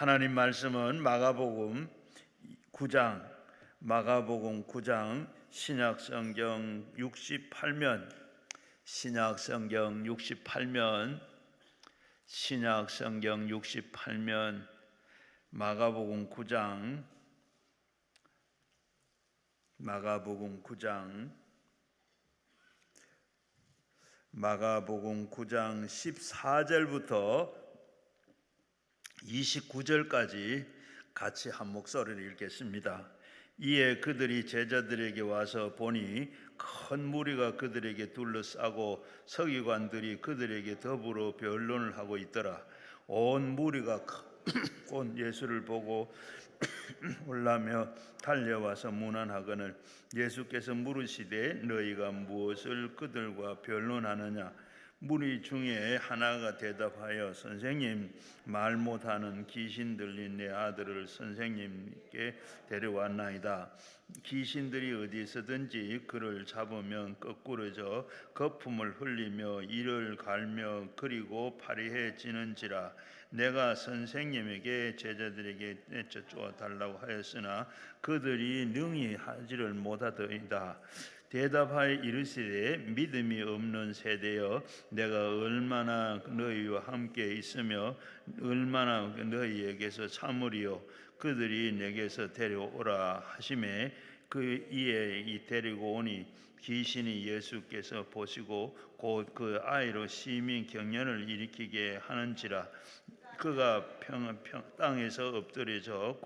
하나님 말씀은 마가복음 9장 신약성경 68면 마가복음 9장 14절부터 29절까지 같이 한 목소리를 읽겠습니다. 이에 그들이 제자들에게 와서 보니 큰 무리가 그들에게 둘러싸고 서기관들이 그들에게 더불어 변론을 하고 있더라. 온 무리가 곧 예수를 보고 올라며 달려와서 문안하거늘 예수께서 물으시되 너희가 무엇을 그들과 변론하느냐? 무리 중에 하나가 대답하여 선생님, 말 못하는 귀신 들린 내 아들을 선생님께 데려왔나이다. 귀신들이 어디서든지 그를 잡으면 거꾸러져 거품을 흘리며 이를 갈며 그리고 파리해지는지라. 내가 선생님에게 제자들에게 내쫓아 달라고 하였으나 그들이 능히 하지를 못하더이다. 대답하여 이르시되 믿음이 없는 세대여, 내가 얼마나 너희와 함께 있으며 얼마나 너희에게서 참으리요. 그들이 내게서 데려오라 하시매 그 이에 데리고 오니 귀신이 예수께서 보시고 곧 그 아이로 심히 경련을 일으키게 하는지라. 그가 땅에서 엎드려져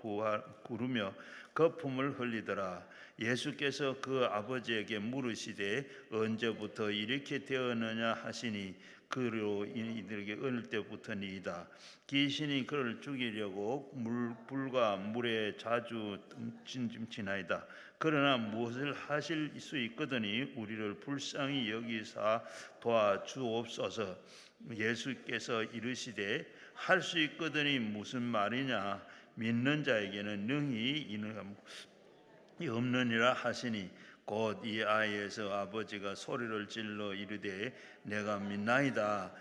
구르며 거품을 흘리더라. 예수께서 그 아버지에게 물으시되 언제부터 이렇게 되었느냐 하시니 그로 이들에게 어릴 때부터니이다. 귀신이 그를 죽이려고 불과 물에 자주 지나이다. 그러나 무엇을 하실 수 있거든이 우리를 불쌍히 여기사 도와주옵소서. 예수께서 이르시되 할 수 있거든이 무슨 말이냐? 믿는 자에게는 능히 없느니라 하시니 곧 이 아이에서 아버지가 소리를 질러 이르되 내가 믿나이다.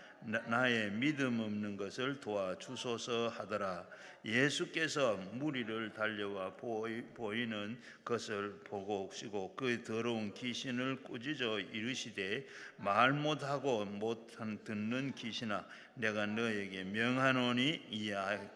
나의 믿음 없는 것을 도와주소서 하더라. 예수께서 무리를 달려와 보이는 것을 보고 오시고 그 더러운 귀신을 꾸짖어 이르시되 말 못하고 못 듣는 귀신아, 내가 너에게 명하노니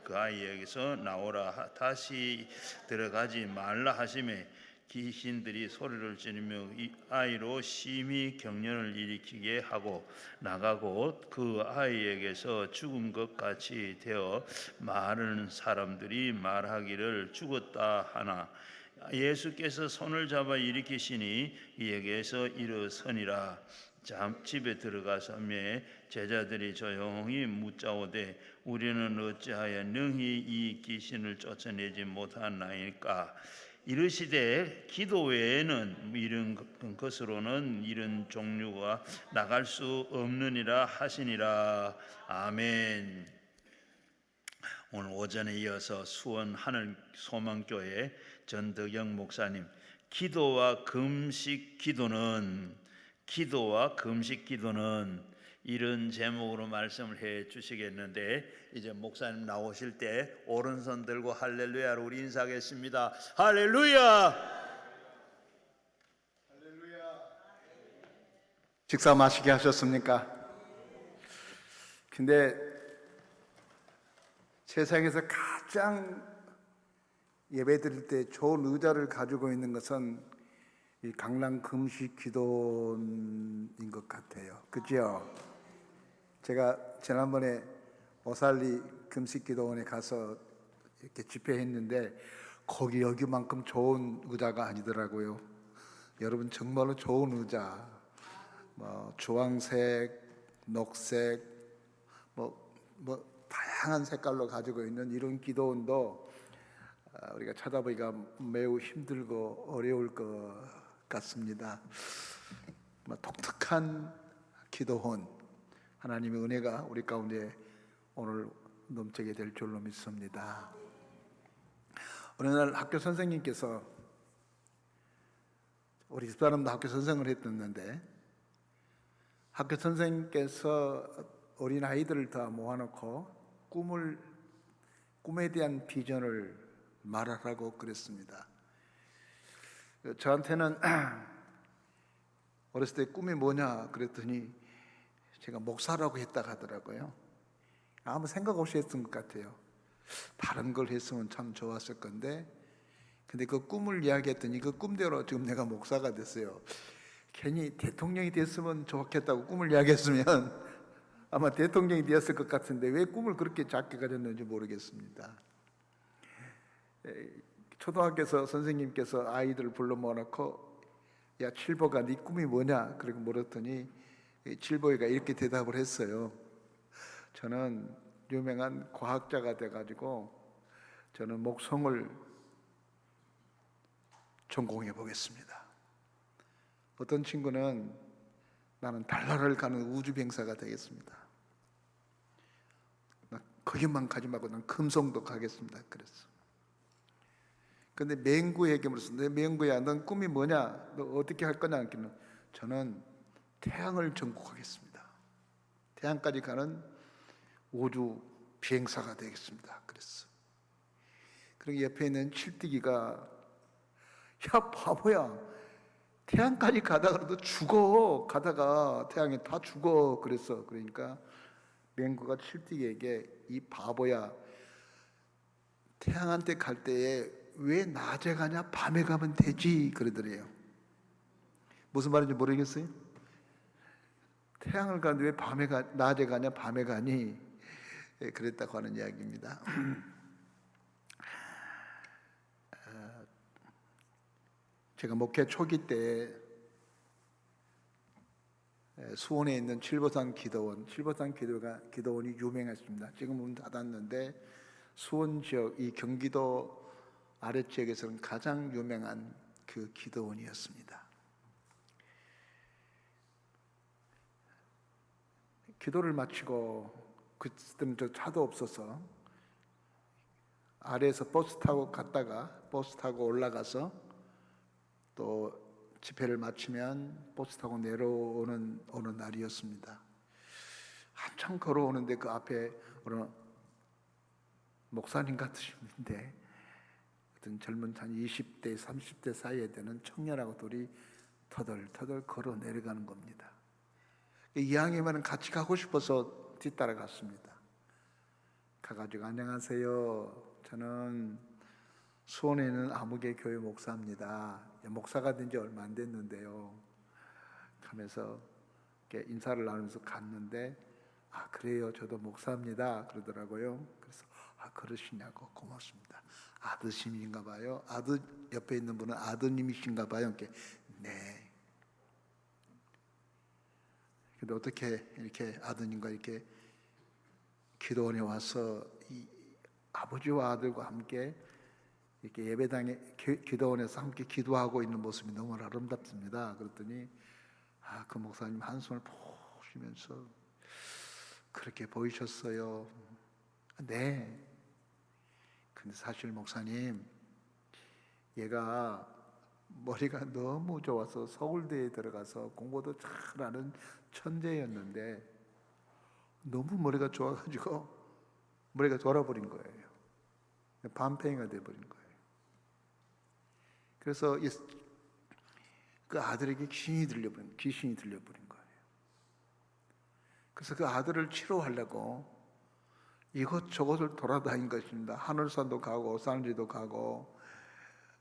그 아이에게서 나오라. 다시 들어가지 말라 하시매 귀신들이 소리를 지르며 이 아이로 심히 경련을 일으키게 하고 나가고 그 아이에게서 죽은 것 같이 되어 많은 사람들이 말하기를 죽었다 하나 예수께서 손을 잡아 일으키시니 이에게서 일어서니라. 집에 들어가서매 제자들이 조용히 묻자오되 우리는 어찌하여 능히 이 귀신을 쫓아내지 못하나이까? 이르시되 기도 외에는 이런 것으로는 이런 종류가 나갈 수 없느니라 하시니라. 아멘. 오늘 오전에 이어서 수원 하늘소망교회 전덕영 목사님 기도와 금식 기도는 이런 제목으로 말씀을 해 주시겠는데 이제 목사님 나오실 때 오른손 들고 할렐루야로 우리 인사하겠습니다. 할렐루야. 식사 맛있게 하셨습니까? 근데 세상에서 가장 예배 드릴 때 좋은 의자를 가지고 있는 것은 이 강남 금식 기도인 것 같아요. 그죠? 제가 지난번에 오살리 금식 기도원에 가서 이렇게 집회했는데 거기 여기만큼 좋은 의자가 아니더라고요. 여러분 정말로 좋은 의자, 주황색, 녹색, 다양한 색깔로 가지고 있는 이런 기도원도 우리가 찾아보기가 매우 힘들고 어려울 것 같습니다. 독특한 기도원, 하나님의 은혜가 우리 가운데 오늘 넘치게 될 줄로 믿습니다. 어느 날 학교 선생님께서 우리 집사람도 학교 선생을 했었는데 학교 선생님께서 어린 아이들을 다 모아놓고 꿈을 꿈에 대한 비전을 말하라고 그랬습니다. 저한테는 어렸을 때 꿈이 뭐냐 그랬더니 제가 목사라고 했다고 하더라고요. 아무 생각 없이 했던 것 같아요. 다른 걸 했으면 참 좋았을 건데, 근데 그 꿈을 이야기했더니 그 꿈대로 지금 내가 목사가 됐어요. 괜히 대통령이 됐으면 좋겠다고 꿈을 이야기했으면 아마 대통령이 되었을 것 같은데 왜 꿈을 그렇게 작게 가졌는지 모르겠습니다. 초등학교에서 선생님께서 아이들을 불러 모아놓고 야 칠보가 네 꿈이 뭐냐 그리고 물었더니 칠보이가 이렇게 대답을 했어요. 저는 유명한 과학자가 돼가지고 저는 목성을 전공해 보겠습니다. 어떤 친구는 나는 달나라를 가는 우주비행사가 되겠습니다. 나 거기만 가지 말고 난 금성도 가겠습니다. 그랬어. 근데 맹구에게 물었어. 내 맹구야, 넌 꿈이 뭐냐? 너 어떻게 할 거냐? 그랬더니 저는 태양을 정복하겠습니다. 태양까지 가는 우주 비행사가 되겠습니다. 그랬어. 그리고 옆에 있는 칠뜨기가 야 바보야, 태양까지 가다가도 죽어. 가다가 태양에 다 죽어. 그랬어. 그러니까 맹구가 칠뜨기에게 이 바보야, 태양한테 갈 때에 왜 낮에 가냐 밤에 가면 되지 그러더래요. 무슨 말인지 모르겠어요? 태양을 가는데 왜 낮에 가냐 밤에 가니? 그랬다고 하는 이야기입니다. 제가 목회 초기 때 수원에 있는 칠보산 기도원이 유명했습니다. 지금은 문 닫았는데 수원 지역, 이 경기도 아래지역에서는 가장 유명한 그 기도원이었습니다. 기도를 마치고 그때는 저 차도 없어서 아래에서 버스 타고 갔다가 버스 타고 올라가서 또 집회를 마치면 버스 타고 내려오는 어느 날이었습니다. 한참 걸어오는데 그 앞에 어느 목사님 같으신데 어떤 젊은 한 20대, 30대 사이에 되는 청년하고 둘이 터덜터덜 걸어 내려가는 겁니다. 이왕이면 같이 가고 싶어서 뒤따라 갔습니다. 가가지고 안녕하세요. 저는 수원에 있는 아무개 교회 목사입니다. 목사가 된 지 얼마 안 됐는데요. 하면서 인사를 나누면서 갔는데 아 그래요, 저도 목사입니다 그러더라고요. 그래서 아 그러시냐고, 고맙습니다. 아드님이신가 봐요. 옆에 있는 분은 아드님이신가 봐요. 네. 근데 어떻게 이렇게 아드님과 이렇게 기도원에 와서 이 아버지와 아들과 함께 이렇게 예배당에 기도원에서 함께 기도하고 있는 모습이 너무 아름답습니다. 그랬더니 그 목사님 한숨을 푹 쉬면서 그렇게 보이셨어요. 네. 근데 사실 목사님, 얘가 머리가 너무 좋아서 서울대에 들어가서 공부도 잘하는 천재였는데 너무 머리가 좋아가지고 머리가 돌아버린 거예요. 밤팽이가 돼버린 거예요. 그래서 그 아들에게 귀신이 들려버린 거예요. 그래서 그 아들을 치료하려고 이것저것을 돌아다닌 것입니다. 하늘산도 가고 산지도 가고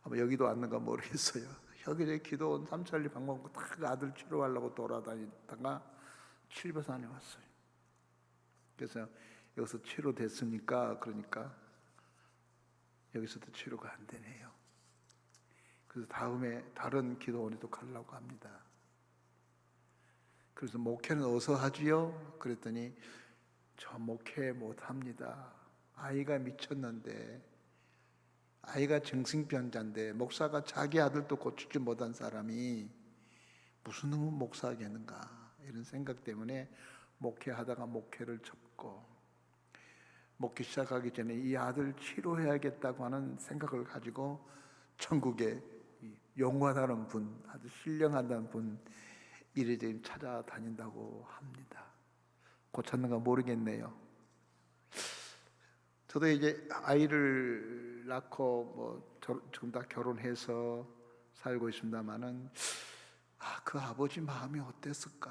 아마 여기도 왔는가 모르겠어요. 여기저기 기도원 삼천리 방문고 다 그 아들 치료하려고 돌아다니다가 칠보산에 왔어요. 그래서 여기서 치료됐으니까 그러니까 여기서도 치료가 안 되네요. 그래서 다음에 다른 기도원에도 가려고 합니다. 그래서 목회는 어디서 하지요? 그랬더니 저 목회 못합니다. 아이가 미쳤는데, 아이가 정신병자인데 목사가 자기 아들도 고치지 못한 사람이 무슨 놈은 목사하겠는가, 이런 생각 때문에 목회하다가 목회를 접고 목회 시작하기 전에 이 아들 치료해야겠다고 하는 생각을 가지고 천국에 용화하는 분, 아주 신령하다는 분 이래저래 찾아다닌다고 합니다. 고쳤는가 모르겠네요. 저도 이제 아이를 낳고 뭐 지금 다 결혼해서 살고 있습니다만은 그 아버지 마음이 어땠을까?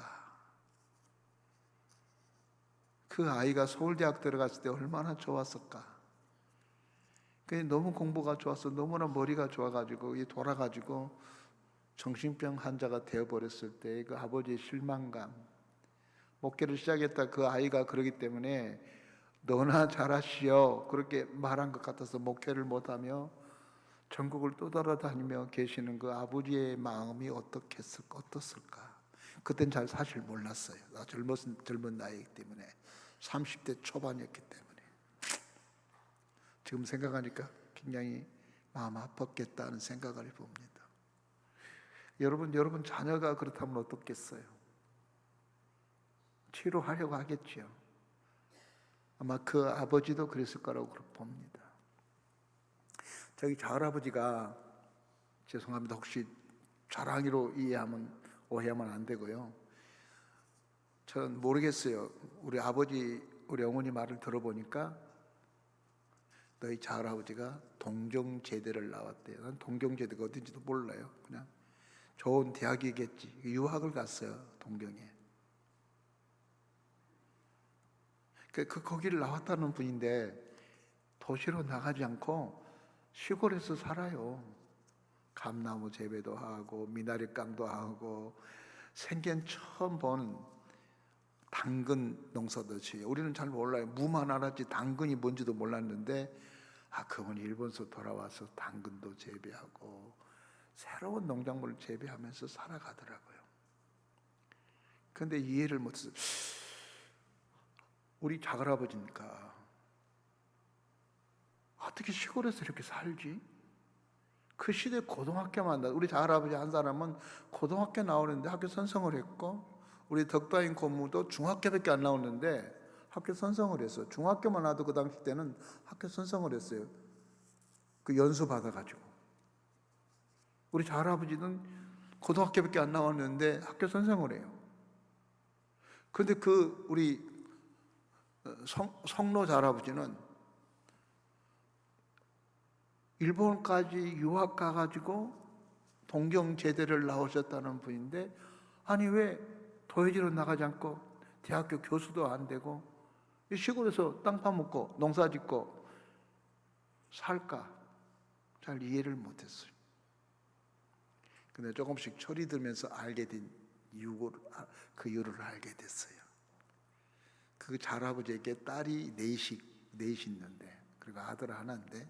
그 아이가 서울대학 들어갔을 때 얼마나 좋았을까? 너무 공부가 좋아서 너무나 머리가 좋아가지고 돌아가지고 정신병 환자가 되어버렸을 때 그 아버지의 실망감, 목회를 시작했다 그 아이가 그러기 때문에 너나 잘하시오 그렇게 말한 것 같아서 목회를 못하며 전국을 떠돌아다니며 계시는 그 아버지의 마음이 어떻을까? 그땐 잘 사실 몰랐어요. 나 젊은 나이이기 때문에 30대 초반이었기 때문에 지금 생각하니까 굉장히 마음 아팠겠다는 생각을 해봅니다. 여러분 자녀가 그렇다면 어떻겠어요? 치료하려고 하겠지요. 아마 그 아버지도 그랬을 거라고 봅니다. 저희 작할아버지가, 죄송합니다. 혹시 자랑이로 오해하면 안 되고요. 저는 모르겠어요. 우리 아버지, 우리 어머니 말을 들어보니까 너희 작할아버지가 동경제대를 나왔대요. 난 동경제대가 어딘지도 몰라요. 그냥 좋은 대학이겠지. 유학을 갔어요, 동경에. 거기를 나왔다는 분인데 도시로 나가지 않고 시골에서 살아요. 감나무 재배도 하고 미나리깡도 하고 생전 처음 본 당근 농사도 지어요. 우리는 잘 몰라요. 무만 알았지 당근이 뭔지도 몰랐는데 그분이 일본에서 돌아와서 당근도 재배하고 새로운 농작물을 재배하면서 살아가더라고요. 그런데 이해를 못해서 우리 작할아버지니까 어떻게 시골에서 이렇게 살지? 그 시대 고등학교만 우리 작할아버지 한 사람은 고등학교 나오는데 학교 선성을 했고 우리 덕다인 고모도 중학교밖에 안 나오는데 학교 선성을 했어. 중학교만 와도 그 당시 때는 학교 선성을 했어요. 그 연수 받아가지고. 우리 작할아버지는 고등학교밖에 안 나왔는데 학교 선성을 해요. 그런데 우리 성로 작할아버지는 일본까지 유학 가가지고 동경제대를 나오셨다는 분인데 아니 왜 도예지로 나가지 않고 대학교 교수도 안 되고 시골에서 땅 파먹고 농사 짓고 살까? 잘 이해를 못했어요. 근데 조금씩 철이 들면서 알게 된 그 이유를 알게 됐어요. 그 작할아버지에게 딸이 넷이 있는데 그리고 아들 하나인데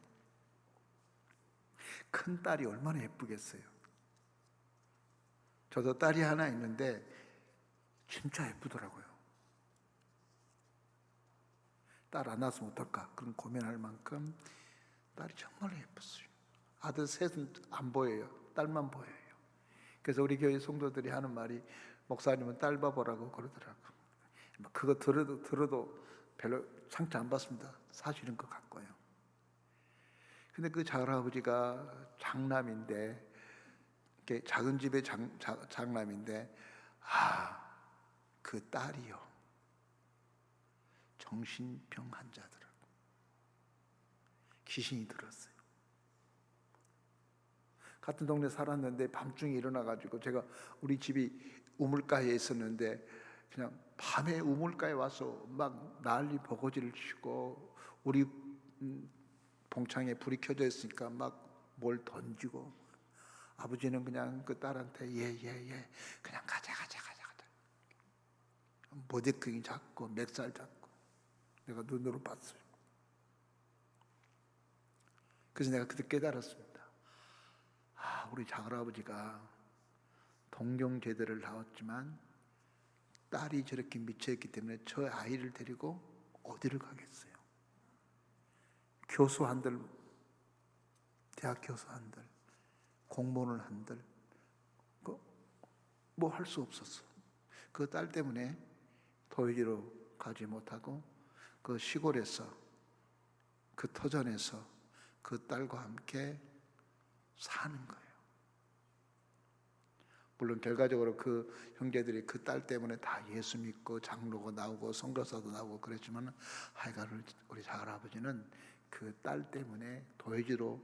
큰 딸이 얼마나 예쁘겠어요. 저도 딸이 하나 있는데 진짜 예쁘더라고요. 딸 안 낳았으면 어떨까 그런 고민할 만큼 딸이 정말 예뻤어요. 아들 셋은 안 보여요. 딸만 보여요. 그래서 우리 교회 성도들이 하는 말이 목사님은 딸 바보라고 그러더라고요. 그거 들어도 별로 상처 안 받습니다. 사실인 것 같고요. 근데 그 작할아버지가 장남인데 작은 집의 장남인데 그 딸이요 정신병 환자더라고. 귀신이 들었어요. 같은 동네 살았는데 밤중에 일어나가지고 제가 우리 집이 우물가에 있었는데 그냥 밤에 우물가에 와서 막 난리 버거지를 치고 우리 봉창에 불이 켜져 있으니까 막 뭘 던지고 아버지는 그냥 그 딸한테 예 그냥 가자 모데킹이 잡고 멱살 잡고 내가 눈으로 봤어요. 그래서 내가 그때 깨달았습니다. 우리 작할아버지가 동경제대를 나왔지만 딸이 저렇게 미쳐있기 때문에 저 아이를 데리고 어디를 가겠어요? 교수 한들, 대학 교수 한들, 공무원을 한들 뭐 할 수 없었어. 그 딸 때문에 도예지로 가지 못하고 그 시골에서 그 터전에서 그 딸과 함께 사는 거예요. 물론 결과적으로 그 형제들이 그 딸 때문에 다 예수 믿고 장로가 나오고 선교사도 나오고 그랬지만, 하여간 우리 작은아버지는 그 딸 때문에 도회지로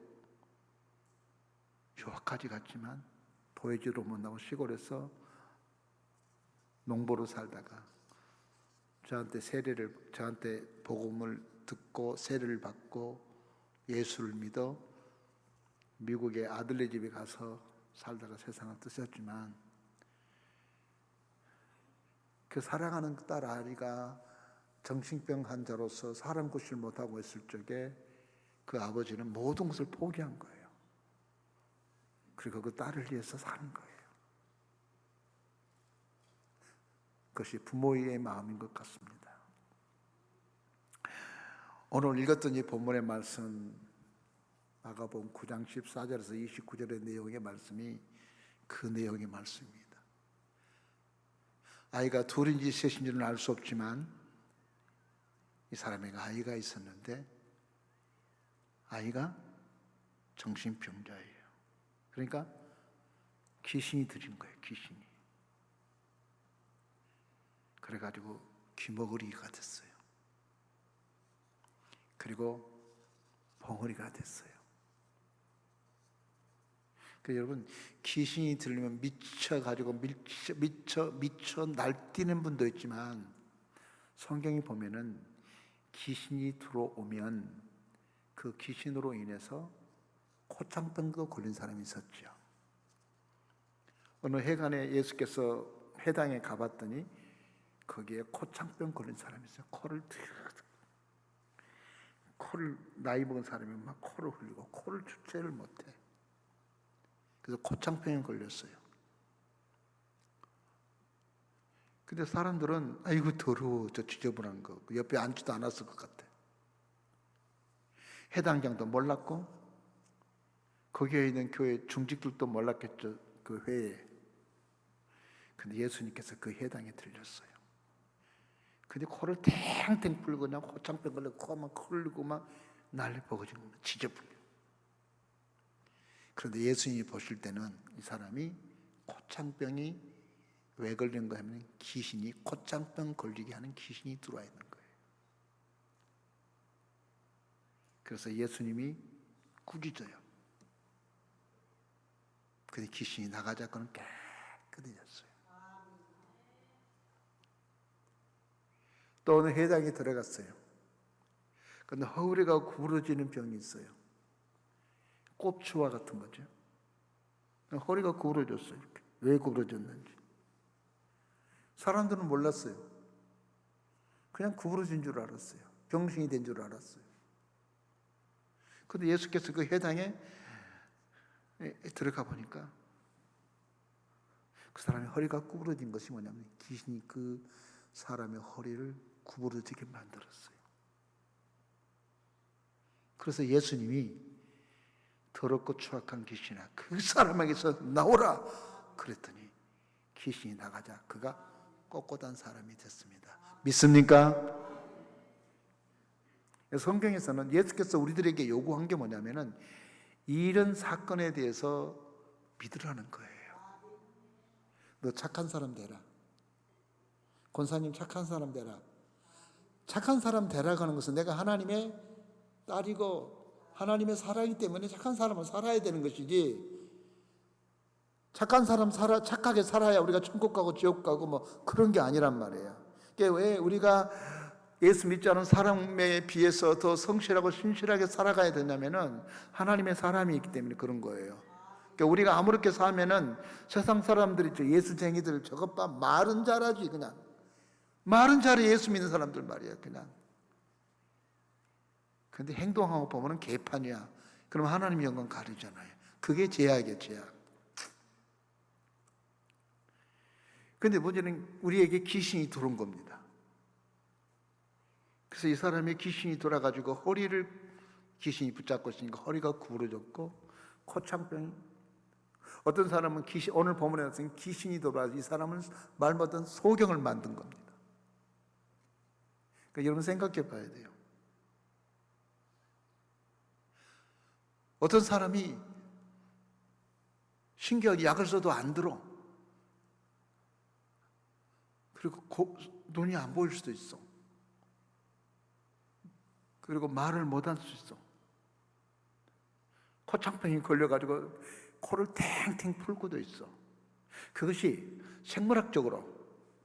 유학까지 갔지만 도회지로 못 나오고 시골에서 농부로 살다가 저한테 복음을 듣고 세례를 받고 예수를 믿어 미국의 아들네 집에 가서 살다가 세상을 뜨셨지만, 그 사랑하는 딸 아리가 정신병 환자로서 사람 구실 못하고 있을 적에 그 아버지는 모든 것을 포기한 거예요. 그리고 그 딸을 위해서 사는 거예요. 그것이 부모의 마음인 것 같습니다. 오늘 읽었던 이 본문의 말씀, 마가복음 9장 14절에서 29절의 내용의 말씀이 그 내용의 말씀입니다. 아이가 둘인지 셋인지는 알 수 없지만 이 사람에게 아이가 있었는데 아이가 정신병자예요. 그러니까 귀신이 들인 거예요. 귀신이. 그래가지고 귀머거리가 됐어요. 그리고 벙어리가 됐어요. 그래서 여러분, 귀신이 들리면 미쳐 날뛰는 분도 있지만, 성경이 보면은 귀신이 들어오면 그 귀신으로 인해서 코창병도 걸린 사람이 있었죠. 어느 해관에 예수께서 회당에 가봤더니 거기에 코창병 걸린 사람이 있어요. 코를 나이 먹은 사람이 막 코를 흘리고 코를 주체를 못해. 그래서 코창병에 걸렸어요. 근데 사람들은 아이고 더러워, 저 지저분한 거, 옆에 앉지도 않았을 것 같아. 해당장도 몰랐고 거기에 있는 교회 중직들도 몰랐겠죠, 그 회에. 근데 예수님께서 그 해당에 들렸어요. 근데 코를 탱탱 불고 그냥 코창병 걸리고 코만 흘리고 막 난리 버거진 겁니다. 지저분해. 그런데 예수님이 보실 때는 이 사람이 코창병이 왜 걸린 거 하면 귀신이, 코창병 걸리게 하는 귀신이 들어와 있는 거예요. 그래서 예수님이 꾸짖어요. 근데 귀신이 나가자고는 깨끗해졌어요. 또 어느 회당에 들어갔어요. 근데 허리가 구부러지는 병이 있어요. 꼽추와 같은 거죠. 허리가 구부러졌어요. 이렇게. 왜 구부러졌는지 사람들은 몰랐어요. 그냥 구부러진 줄 알았어요. 병신이 된 줄 알았어요. 그런데 예수께서 그 회당에 들어가 보니까 그 사람의 허리가 구부러진 것이 뭐냐면 귀신이 그 사람의 허리를 구부러지게 만들었어요. 그래서 예수님이 더럽고 추악한 귀신아, 그 사람에게서 나오라 그랬더니 귀신이 나가자 그가 꼿꼿한 사람이 됐습니다. 믿습니까? 성경에서는 예수께서 우리들에게 요구한 게 뭐냐면은 이런 사건에 대해서 믿으라는 거예요. 너 착한 사람 되라. 권사님 착한 사람 되라. 착한 사람 되라고 하는 것은 내가 하나님의 딸이고 하나님의 사랑이기 때문에 착한 사람을 살아야 되는 것이지, 착한 사람 착하게 살아야 우리가 천국 가고 지옥 가고 뭐 그런 게 아니란 말이에요. 그러니까 왜 우리가 예수 믿지 않은 사람에 비해서 더 성실하고 신실하게 살아가야 되냐면은 하나님의 사람이 있기 때문에 그런 거예요. 그러니까 우리가 아무렇게 살면은 세상 사람들이 예수쟁이들 저것 봐 말은 잘하지, 그냥 말은 잘해. 예수 믿는 사람들 말이에요. 그냥. 근데 행동하고 보면은 개판이야. 그럼 하나님 영광 가리잖아요. 그게 죄악이에요, 죄악. 근데 문제는 우리에게 귀신이 들어온 겁니다. 그래서 이 사람이 귀신이 돌아가지고 허리를 귀신이 붙잡고 있으니까 허리가 구부러졌고 코창병이, 어떤 사람은 오늘 본문에 나온 귀신이 돌아와서 이 사람은 말 못한 소경을 만든 겁니다. 그러니까 여러분 생각해 봐야 돼요. 어떤 사람이 신기하게 약을 써도 안 들어. 그리고 눈이 안 보일 수도 있어. 그리고 말을 못할 수 있어. 코창병이 걸려가지고 코를 탱탱 풀고도 있어. 그것이 생물학적으로,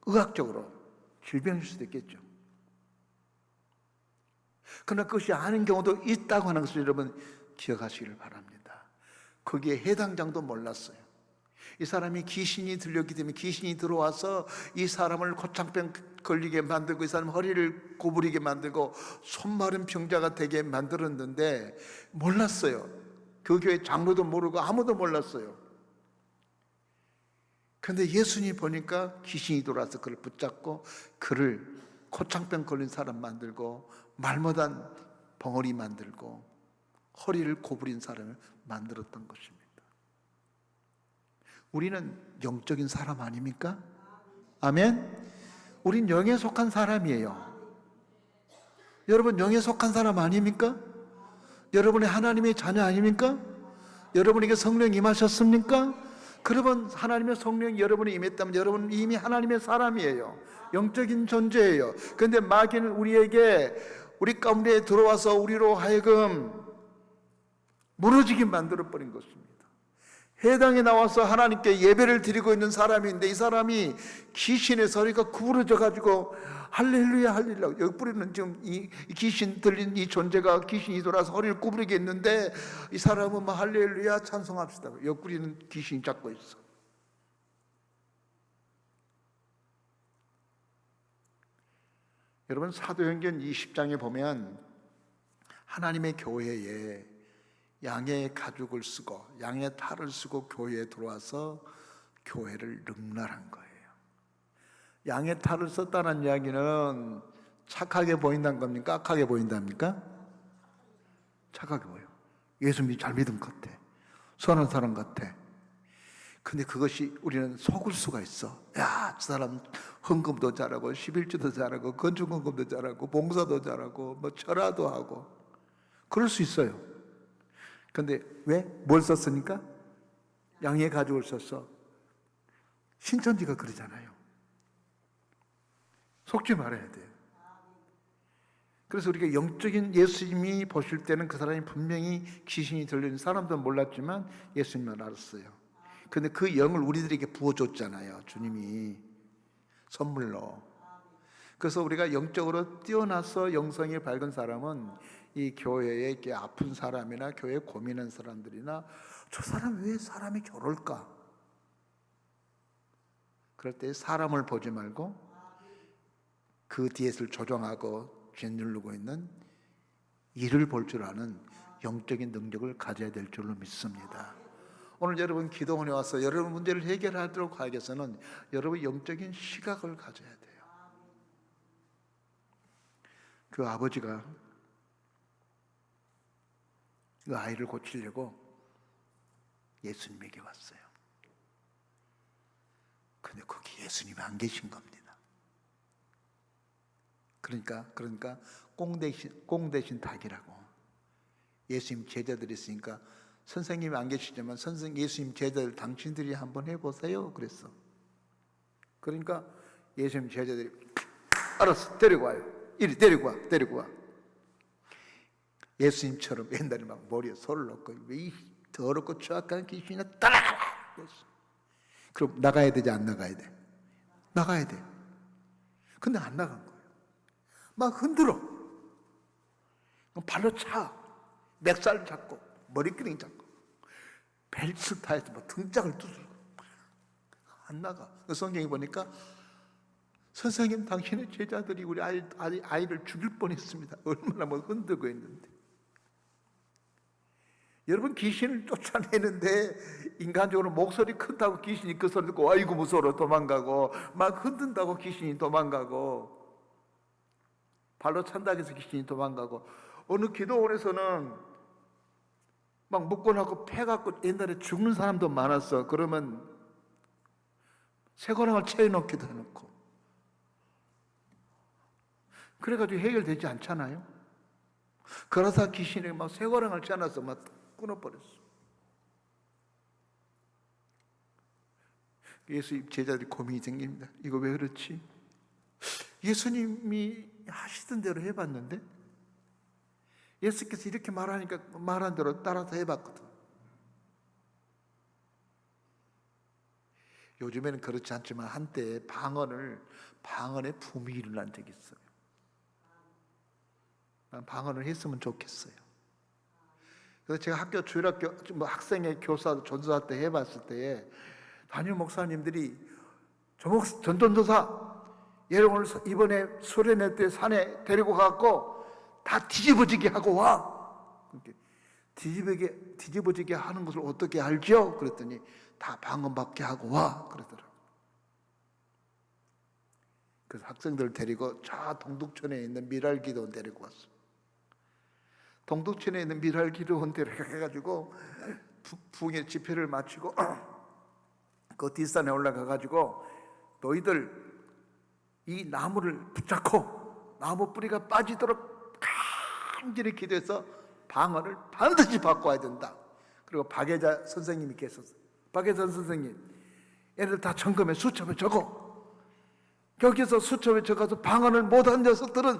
의학적으로 질병일 수도 있겠죠. 그러나 그것이 아닌 경우도 있다고 하는 것을 여러분 기억하시기를 바랍니다. 거기에 해당장도 몰랐어요. 이 사람이 귀신이 들렸기 때문에 귀신이 들어와서 이 사람을 코창병 걸리게 만들고 이 사람 허리를 구부리게 만들고 손마른 병자가 되게 만들었는데 몰랐어요. 그 교회 장로도 모르고 아무도 몰랐어요. 그런데 예수님이 보니까 귀신이 돌아와서 그를 붙잡고 그를 코창병 걸린 사람 만들고 말 못한 벙어리 만들고 허리를 구부린 사람을 만들었던 것입니다. 우리는 영적인 사람 아닙니까? 아멘? 우린 영에 속한 사람이에요. 여러분 영에 속한 사람 아닙니까? 여러분이 하나님의 자녀 아닙니까? 여러분에게 성령 임하셨습니까? 그러면 하나님의 성령이 여러분이 임했다면 여러분은 이미 하나님의 사람이에요. 영적인 존재예요. 그런데 마귀는 우리에게 우리 가운데 들어와서 우리로 하여금 무너지게 만들어버린 것입니다. 회당에 나와서 하나님께 예배를 드리고 있는 사람인데 이 사람이 귀신의 소리가 구부러져 가지고 할렐루야 할렐루야, 여기 뿌리는 지금 이 귀신 들린 이 존재가 귀신이 돌아서 허리를 구부리게 했는데 이 사람은 막 할렐루야 찬송합시다, 옆구리는 귀신이 잡고 있어. 여러분 사도행전 20장에 보면 하나님의 교회에 양의 가죽을 쓰고 양의 탈을 쓰고 교회에 들어와서 교회를 능멸한 거예요. 양의 탈을 썼다는 이야기는 착하게 보인다는 겁니까? 악하게 보인답니까? 착하게 보여. 예수 잘 믿은 것 같아. 선한 사람 같아. 근데 그것이 우리는 속을 수가 있어. 야, 저 사람 헌금도 잘하고 11조도 잘하고 건축헌금도 잘하고 봉사도 잘하고 뭐 철화도 하고 그럴 수 있어요. 근데 왜? 뭘 썼으니까? 양의 가죽을 썼어. 신천지가 그러잖아요. 속지 말아야 돼요. 그래서 우리가 영적인 예수님이 보실 때는 그 사람이 분명히 귀신이 들리는 사람도 몰랐지만 예수님만 알았어요. 근데 그 영을 우리들에게 부어줬잖아요. 주님이 선물로. 그래서 우리가 영적으로 뛰어나서 영성이 밝은 사람은 이 교회에 이렇게 아픈 사람이나 교회에 고민한 사람들이나 저 사람 왜 사람이 저럴까? 그럴 때 사람을 보지 말고 그 뒤에를 조종하고 짓누르고 있는 이를 볼 줄 아는 영적인 능력을 가져야 될 줄로 믿습니다. 오늘 여러분 기도원에 와서 여러분 문제를 해결하도록 하기 위해서는 여러분 영적인 시각을 가져야 돼요. 그 아버지가 그 아이를 고치려고 예수님에게 왔어요. 근데 거기 예수님이 안 계신 겁니다. 그러니까 꽁 대신 닭이라고. 예수님 제자들이 있으니까 선생님이 안 계시지만 예수님 제자들 당신들이 한번 해보세요 그랬어. 그러니까 예수님 제자들이 알았어, 데리고 와요. 이리 데리고 와. 예수님처럼 옛날에 막 머리에 손을 넣고 이 더럽고 추악한 귀신이나 따라가라. 그럼 나가야 되지 안 나가야 돼? 나가야 돼. 근데 안 나간 거예요. 막 흔들어. 발로 차. 맥살 잡고 머리끄댕이 잡고 벨트 타해서 뭐 등짝을 두들고 안 나가. 성경에 보니까 선생님 당신의 제자들이 우리 아이를 죽일 뻔했습니다. 얼마나 뭐 흔들고 있는데. 여러분 귀신을 쫓아내는데 인간적으로 목소리 큰다고 귀신이 그 소리 듣고 아이고 무서워 도망가고 막 흔든다고 귀신이 도망가고 발로 찬다고 해서 귀신이 도망가고 어느 기도원에서는 막 묶어놓고 패갖고 옛날에 죽는 사람도 많았어. 그러면 쇠고랑을 채워놓기도 해놓고 그래가지고 해결되지 않잖아요. 그러다 귀신이 막 쇠고랑을 채워놔서 막 끊어버렸어. 예수 제자들이 고민이 생깁니다. 이거 왜 그렇지? 예수님이 하시던 대로 해봤는데 예수께서 이렇게 말하니까 말한 대로 따라서 해봤거든. 요즘에는 그렇지 않지만 한때 방언의 붐이 일어난 적이 있어요. 난 방언을 했으면 좋겠어요. 그래서 제가 학교 주일학교 학생회 교사 전도사 때 해봤을 때에 담임 목사님들이 전도사 여러분을 이번에 수련회 때 산에 데리고 가고 다 뒤집어지게 하고 와. 뒤집어지게 하는 것을 어떻게 알죠? 그랬더니 다 방언받게 하고 와 그러더라고요. 그래서 학생들 데리고 저 동두천에 있는 미랄기도원 데리고 왔어. 동두천에 있는 미랄기도원 데려가가지고 부흥의 집회를 마치고 그 뒷산에 올라가가지고 너희들 이 나무를 붙잡고 나무 뿌리가 빠지도록 간절히 기도해서 방언을 반드시 바꿔야 된다. 그리고 박예자 선생님이 계셨어요. 박예자 선생님, 얘네들 다 점검해 수첩에 적어. 여기서 수첩에 적어서 방언을 못한 녀석들은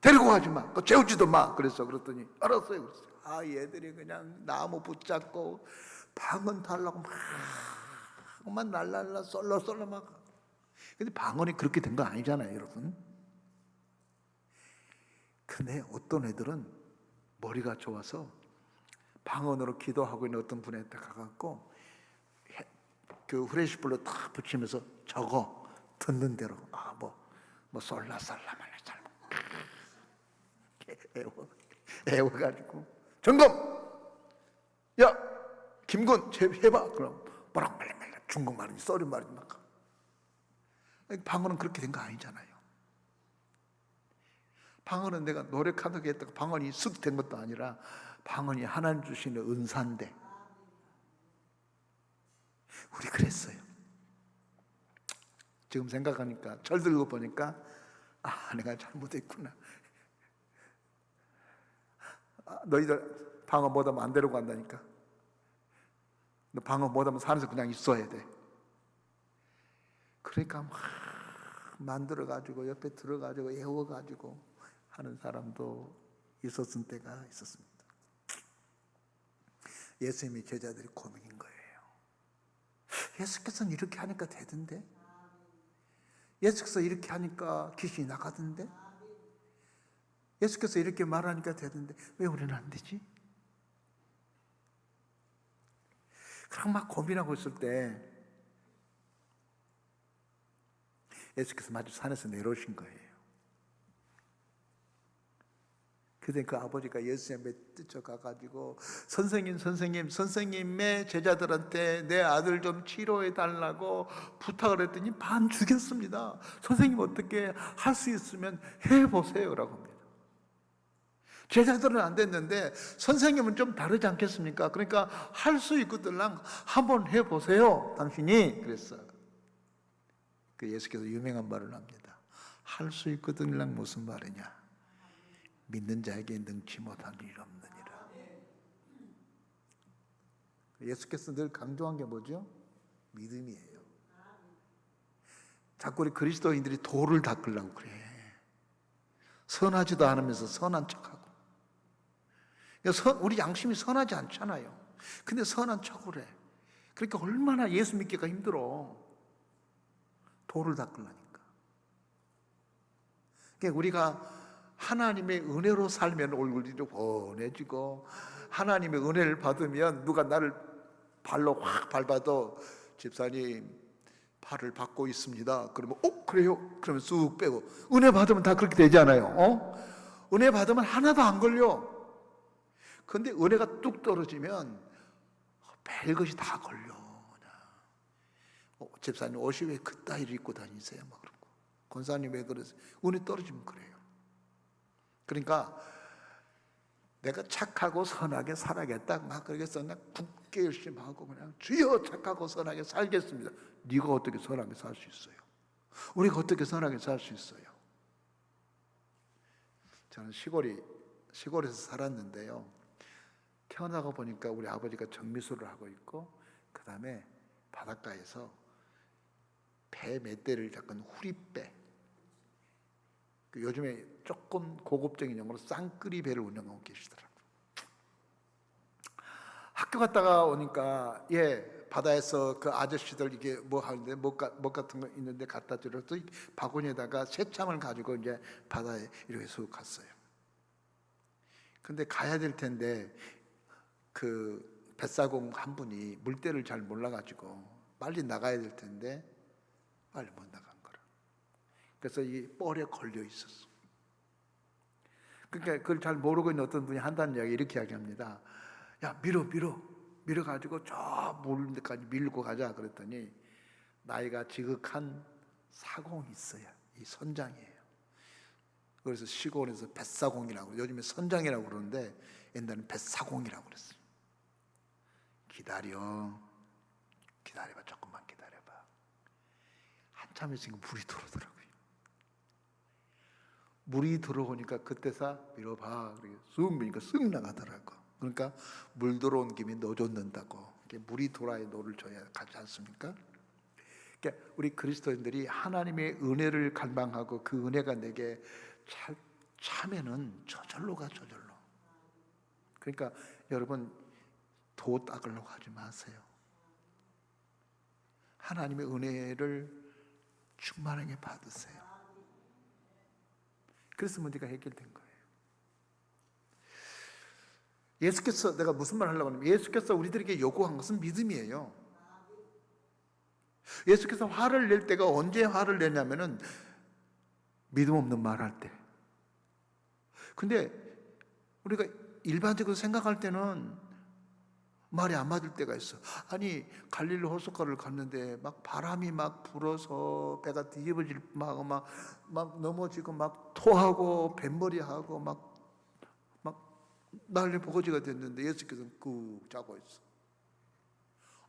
데리고 가지 마. 재우지도 마. 그랬더니 알았어요. 그랬어요. 얘들이 그냥 나무 붙잡고 방언 달라고 막 날랄라 썰러 막. 근데 방언이 그렇게 된 거 아니잖아요, 여러분. 근데 어떤 애들은 머리가 좋아서 방언으로 기도하고 있는 어떤 분한테 가갖고 그 후레시불로 딱 붙이면서 적어 듣는 대로 뭐 솔라살라 말라살 애워가지고 점검 야 김군 해봐 그럼 뭐라고 말라 중국말인지 썰인말인지 막 방언은 그렇게 된 거 아니잖아요. 방언은 내가 노력하다고 했다고 방언이 쓱 된 것도 아니라 방언이 하나님 주시는 은사인데 우리 그랬어요. 지금 생각하니까 철들고 보니까 내가 잘못했구나. 너희들 방언 못하면 안 데리고 간다니까. 너 방언 못하면 산에서 그냥 있어야 돼. 그러니까 막 만들어가지고 옆에 들어가지고 애워가지고 하는 사람도 있었을 때가 있었습니다. 예수님이 제자들이 고민인 거예요. 예수께서는 이렇게 하니까 되던데, 예수께서 이렇게 하니까 귀신이 나가던데, 예수께서 이렇게 말하니까 되던데 왜 우리는 안 되지? 그럼 막 고민하고 있을 때 예수께서 마주 산에서 내려오신 거예요. 그때 그 아버지가 예수님에 뛰쳐가가지고 선생님의 제자들한테 내 아들 좀 치료해 달라고 부탁을 했더니 반 죽였습니다. 선생님 어떻게 할 수 있으면 해보세요 라고 합니다. 제자들은 안 됐는데 선생님은 좀 다르지 않겠습니까? 그러니까 할 수 있거들랑 한번 해보세요 당신이 그랬어요. 그 예수께서 유명한 말을 합니다. 할 수 있거든랑 무슨 말이냐? 믿는 자에게 능치 못한 일 없느니라. 예수께서 늘 강조한 게 뭐죠? 믿음이에요. 자꾸 우리 그리스도인들이 도를 닦으려고 그래. 선하지도 않으면서 선한 척하고. 우리 양심이 선하지 않잖아요. 근데 선한 척을 해. 그러니까 얼마나 예수 믿기가 힘들어. 도를 닦으려니까. 그러니까 우리가 하나님의 은혜로 살면 얼굴이 훤해지고 하나님의 은혜를 받으면 누가 나를 발로 확 밟아도 집사님 발을 받고 있습니다. 그러면 그래요? 그러면 쑥 빼고 은혜 받으면 다 그렇게 되잖아요. 은혜 받으면 하나도 안 걸려. 그런데 은혜가 뚝 떨어지면 별것이 다 걸려. 집사님 옷이 왜 그따위를 입고 다니세요? 막 그러고 권사님 왜 그러세요? 은혜 떨어지면 그래요. 그러니까 내가 착하고 선하게 살아야겠다 막 그러겠어. 나 굳게 열심히 하고 그냥 주여 착하고 선하게 살겠습니다. 네가 어떻게 선하게 살 수 있어요? 우리가 어떻게 선하게 살 수 있어요? 저는 시골에서 살았는데요. 태어나고 보니까 우리 아버지가 정미소를 하고 있고 그 다음에 바닷가에서 배 몇 대를 잡은 후리배 요즘에 조금 고급적인 용어로 쌍끌이 배를 운영하고 계시더라고요. 학교 갔다가 오니까 바다에서 그 아저씨들 이게 뭐 하는데 못 같은 거 있는데 갖다 주려서 바구니에다가 새참을 가지고 이제 바다에 이렇게 쑥 갔어요. 근데 가야 될 텐데 그 뱃사공 한 분이 물때를 잘 몰라가지고 빨리 나가야 될 텐데 빨리 못 나간 거라. 그래서 이 뻘에 걸려 있었어. 그러니까 그걸 잘 모르고 있는 어떤 분이 한다는 이야기 이렇게 이야기합니다. 야, 밀어가지고 저 물까지 밀고 가자 그랬더니 나이가 지극한 사공이 있어요. 이 선장이에요. 그래서 시골에서 뱃사공이라고, 요즘에 선장이라고 그러는데 옛날에는 뱃사공이라고 그랬어요. 기다려봐, 조금만 기다려봐. 한참 있으니까 물이 들어오더라고요. 물이 들어오니까 그때서 밀어봐, 쑥 미니까 쓱 나가더라고. 그러니까 물 들어온 김에 노 줬는다고. 물이 돌아야 노를 줘야 가지 않습니까? 그러니까 우리 그리스도인들이 하나님의 은혜를 갈망하고 그 은혜가 내게 차면은 저절로 가, 저절로. 그러니까 여러분 도 닦으려고 하지 마세요. 하나님의 은혜를 충만하게 받으세요. 그래서 문제가 해결된 거예요. 예수께서, 내가 무슨 말 하려고 하냐면 예수께서 우리들에게 요구한 것은 믿음이에요. 예수께서 화를 낼 때가 언제 화를 내냐면은 믿음 없는 말 할 때. 근데 우리가 일반적으로 생각할 때는 말이 안 맞을 때가 있어. 아니 갈릴리 호숫가를 갔는데 막 바람이 막 불어서 배가 뒤집어질 막 넘어지고 막 토하고 뱃머리하고 막 난리 보거지가 됐는데 예수께서는 꾹 자고 있어.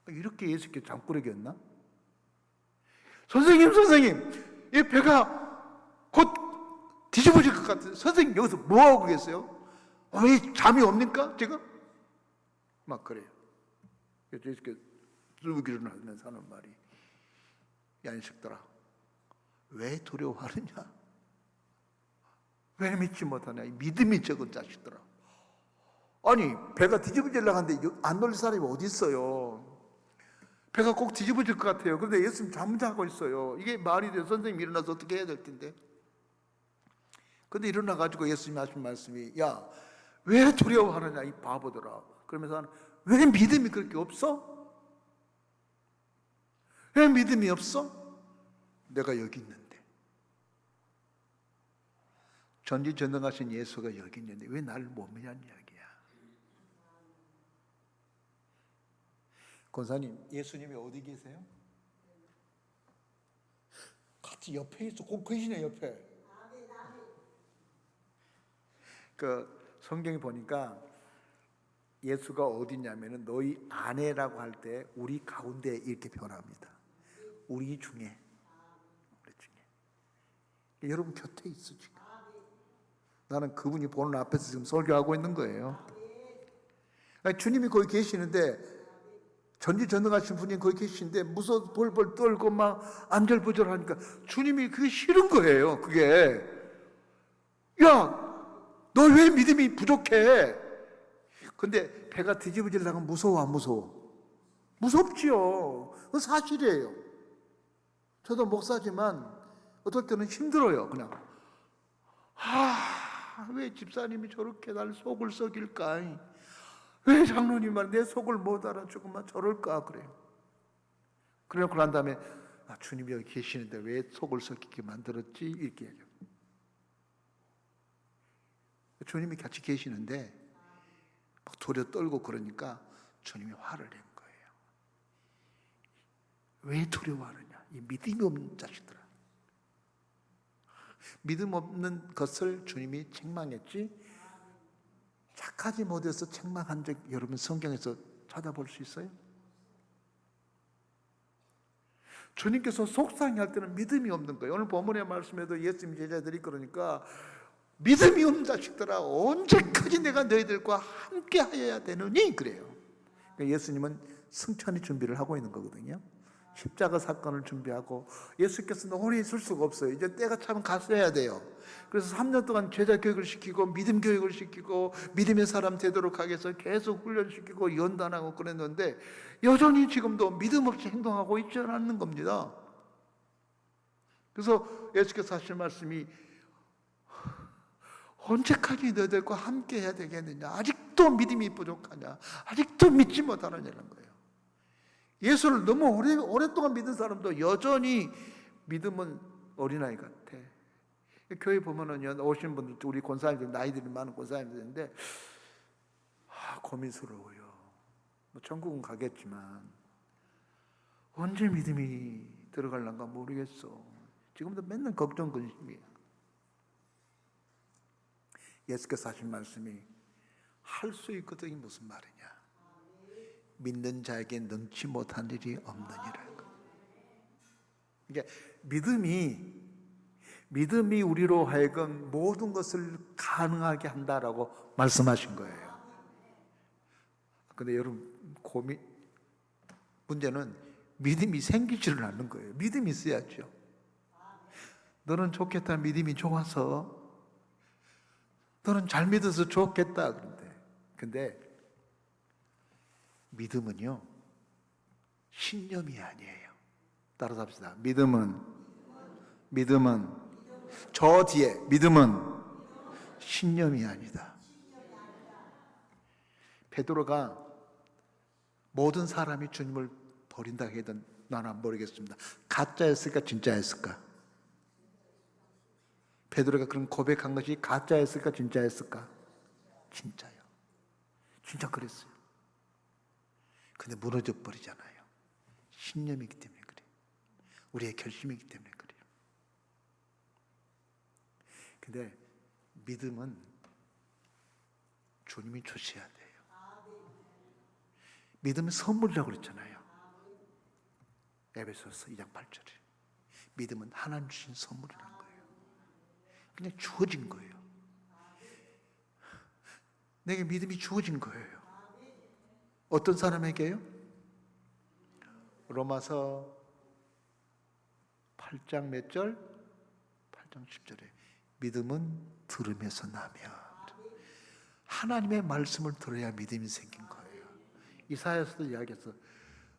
이렇게 예수께서 잠꾸러기였나? 선생님, 이 배가 곧 뒤집어질 것 같아요. 선생님 여기서 뭐 하고 계세요? 왜 잠이 옵니까 지금? 막 그래요. 그래서 예수께서 쭉 일어나면서 하는 말이, 야 이 새끼들아, 왜 두려워하느냐? 왜 믿지 못하냐? 이 믿음이 적은 자식들아. 아니 배가 뒤집어지려고 하는데 안 놀릴 사람이 어디 있어요? 배가 꼭 뒤집어질 것 같아요. 그런데 예수님 잠자고 있어요. 이게 말이 돼요? 선생님 일어나서 어떻게 해야 될 텐데. 근데 일어나가지고 예수님이 하신 말씀이, 야 왜 두려워하느냐 이 바보들아. 그러면서 왜 믿음이 그렇게 없어? 왜 믿음이 없어? 내가 여기 있는데, 전지전능하신 예수가 여기 있는데 왜 나를 못 믿냐는 이야기야. 권사님, 예수님이 어디 계세요? 같이 옆에 있어. 꼭 계시네 옆에. 그 성경에 보니까 예수가 어디냐면은 너희 안에라고 할 때 우리 가운데 이렇게 변합니다. 우리 중에. 여러분 곁에 있어 지금. 나는 그분이 보는 앞에서 지금 설교하고 있는 거예요. 주님이 거기 계시는데, 전지전능하신 분이 거기 계신데 무서워 벌벌 떨고 막 안절부절하니까 주님이 그게 싫은 거예요. 그게, 야 너 왜 믿음이 부족해? 근데 배가 뒤집어지려고 하면 무서워 안 무서워? 무섭지요. 그건 사실이에요. 저도 목사지만 어떨 때는 힘들어요. 그냥 왜 집사님이 저렇게 날 속을 썩일까? 왜 장로님만 내 속을 못 알아주고만 저럴까? 그래요. 그래놓고 난 다음에 주님이 여기 계시는데 왜 속을 썩이게 만들었지? 이렇게 얘기해요. 주님이 같이 계시는데 막 도려 떨고 그러니까 주님이 화를 낸 거예요. 왜 두려워하느냐? 이 믿음이 없는 자식들아. 믿음 없는 것을 주님이 책망했지, 착하지 못해서 책망한 적 여러분 성경에서 찾아볼 수 있어요? 주님께서 속상해할 때는 믿음이 없는 거예요. 오늘 본문의 말씀에도 예수님 제자들이 그러니까, 믿음이 없는 자식들아 언제까지 내가 너희들과 함께 하여야 되느니? 그래요. 그러니까 예수님은 승천의 준비를 하고 있는 거거든요. 십자가 사건을 준비하고 예수께서는 오래 있을 수가 없어요. 이제 때가 차면 가셔야 돼요. 그래서 3년 동안 제자 교육을 시키고 믿음 교육을 시키고 믿음의 사람 되도록 하기 위해서 계속 훈련시키고 연단하고 그랬는데 여전히 지금도 믿음 없이 행동하고 있지 않는 겁니다. 그래서 예수께서 하신 말씀이 언제까지 너희들과 함께 해야 되겠느냐? 아직도 믿음이 부족하냐? 아직도 믿지 못하느냐는 거예요. 예수를 너무 오랫동안 믿은 사람도 여전히 믿음은 어린아이 같아. 교회 보면은 오신 분들, 우리 권사님들, 나이들이 많은 권사님들인데 고민스러워요. 뭐 천국은 가겠지만 언제 믿음이 들어갈란가 모르겠어. 지금도 맨날 걱정 근심이야. 예수께서 하신 말씀이 할 수 있거든이 무슨 말이냐? 믿는 자에게 능치 못한 일이 없느니라. 그러니까 믿음이 우리로 하여금 모든 것을 가능하게 한다라고 말씀하신 거예요. 근데 여러분 문제는 믿음이 생기지를 않는 거예요. 믿음이 있어야죠. 너는 좋겠다, 믿음이 좋아서 너는 잘 믿어서 좋겠다. 근데 믿음은요 신념이 아니에요. 따라서 합시다. 믿음은 저 뒤에 믿음은 신념이 아니다. 베드로가 모든 사람이 주님을 버린다 해도 나는 모르겠습니다. 가짜였을까 진짜였을까? 베드로가 그런 고백한 것이 가짜였을까 진짜였을까? 진짜요. 진짜 그랬어요. 근데 무너져 버리잖아요. 신념이기 때문에 그래요. 우리의 결심이기 때문에 그래요. 근데 믿음은 주님이 주셔야 돼요. 믿음은 선물이라고 그랬잖아요. 에베소서 2장 8절에 믿음은 하나님 주신 선물이라는 거예요. 그냥 주어진 거예요. 내게 믿음이 주어진 거예요. 어떤 사람에게요? 로마서 8장 몇 절? 8장 10절에 믿음은 들음에서 나며, 하나님의 말씀을 들어야 믿음이 생긴 거예요. 이사야서도 이야기했어.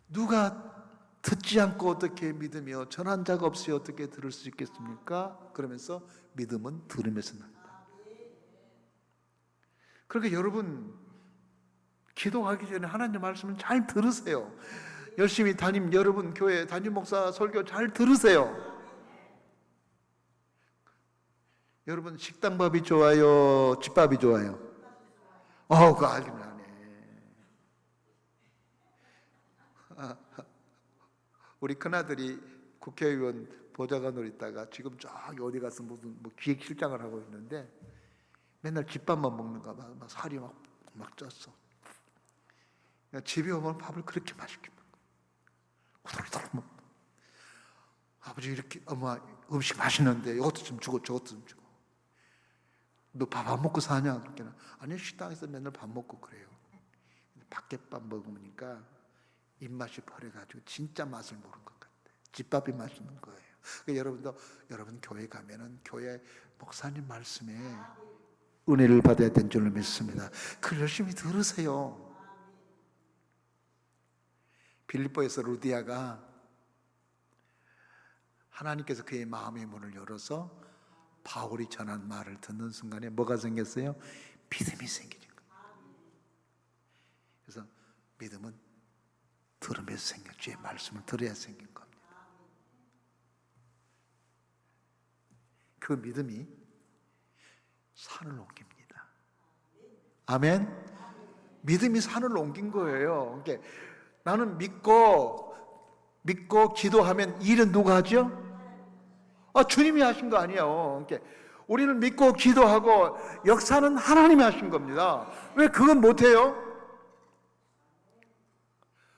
누가 듣지 않고 어떻게 믿으며 전한 자가 없이 어떻게 들을 수 있겠습니까? 그러면서 믿음은 들음에서 난다. 그러니까 여러분 기도하기 전에 하나님 말씀을 잘 들으세요. 열심히 여러분 교회 담임 목사 설교 잘 들으세요. 여러분 식당밥이 좋아요? 집밥이 좋아요? 그거 알긴 하네. 우리 큰아들이 국회의원 보좌관으로 있다가 지금 저기 어디 가서 무슨 기획실장을 하고 있는데 맨날 집밥만 먹는가 봐. 막 살이 막 쪘어. 집에 오면 밥을 그렇게 맛있게 먹어. 후덜덜 먹고. 아버지 이렇게 엄마 음식 맛있는데 이것도 좀 주고 저것도 좀 주고. 너 밥 안 먹고 사냐? 그러니까 아니 식당에서 맨날 밥 먹고 그래요. 밖에밥 먹으니까 입맛이 버려가지고 진짜 맛을 모르는 것 같아. 집밥이 맛있는 거예요. 그러니까 여러분 교회 가면은 교회 목사님 말씀에 은혜를 받아야 된 줄로 믿습니다. 그걸 열심히 들으세요. 빌립보에서 루디아가 하나님께서 그의 마음의 문을 열어서 바울이 전한 말을 듣는 순간에 뭐가 생겼어요? 믿음이 생기는 거예요. 그래서 믿음은 들으면서 생겨. 주의 말씀을 들어야 생긴 겁니다. 그 믿음이 산을 옮깁니다. 아멘. 믿음이 산을 옮긴 거예요. 그러니까 나는 믿고 기도하면 일은 누가 하죠? 주님이 하신 거 아니에요. 그러니까 우리는 믿고 기도하고 역사는 하나님이 하신 겁니다. 왜 그건 못해요?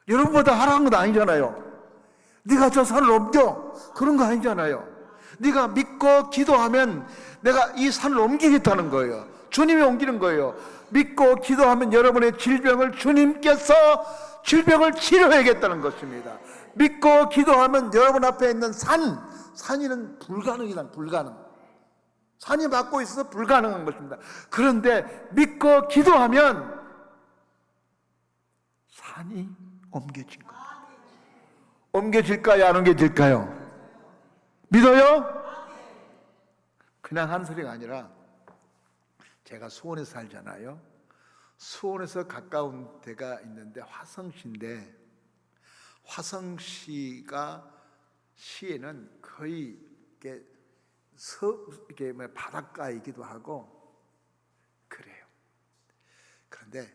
여러분보다 하라는 건 아니잖아요. 네가 저 산을 옮겨 그런 거 아니잖아요. 네가 믿고 기도하면 내가 이 산을 옮기겠다는 거예요. 주님이 옮기는 거예요. 믿고 기도하면 여러분의 질병을 주님께서 질병을 치료해야겠다는 것입니다. 믿고 기도하면 여러분 앞에 있는 산이는 불가능이다. 불가능. 산이 막고 있어서 불가능한 것입니다. 그런데 믿고 기도하면 산이 옮겨진 겁니다. 옮겨질까요? 안 옮겨질까요? 믿어요? 그냥 하는 소리가 아니라 제가 수원에 살잖아요. 수원에서 가까운 데가 있는데 화성시인데 화성시가 시에는 거의 이게 바닷가이기도 하고 그래요. 그런데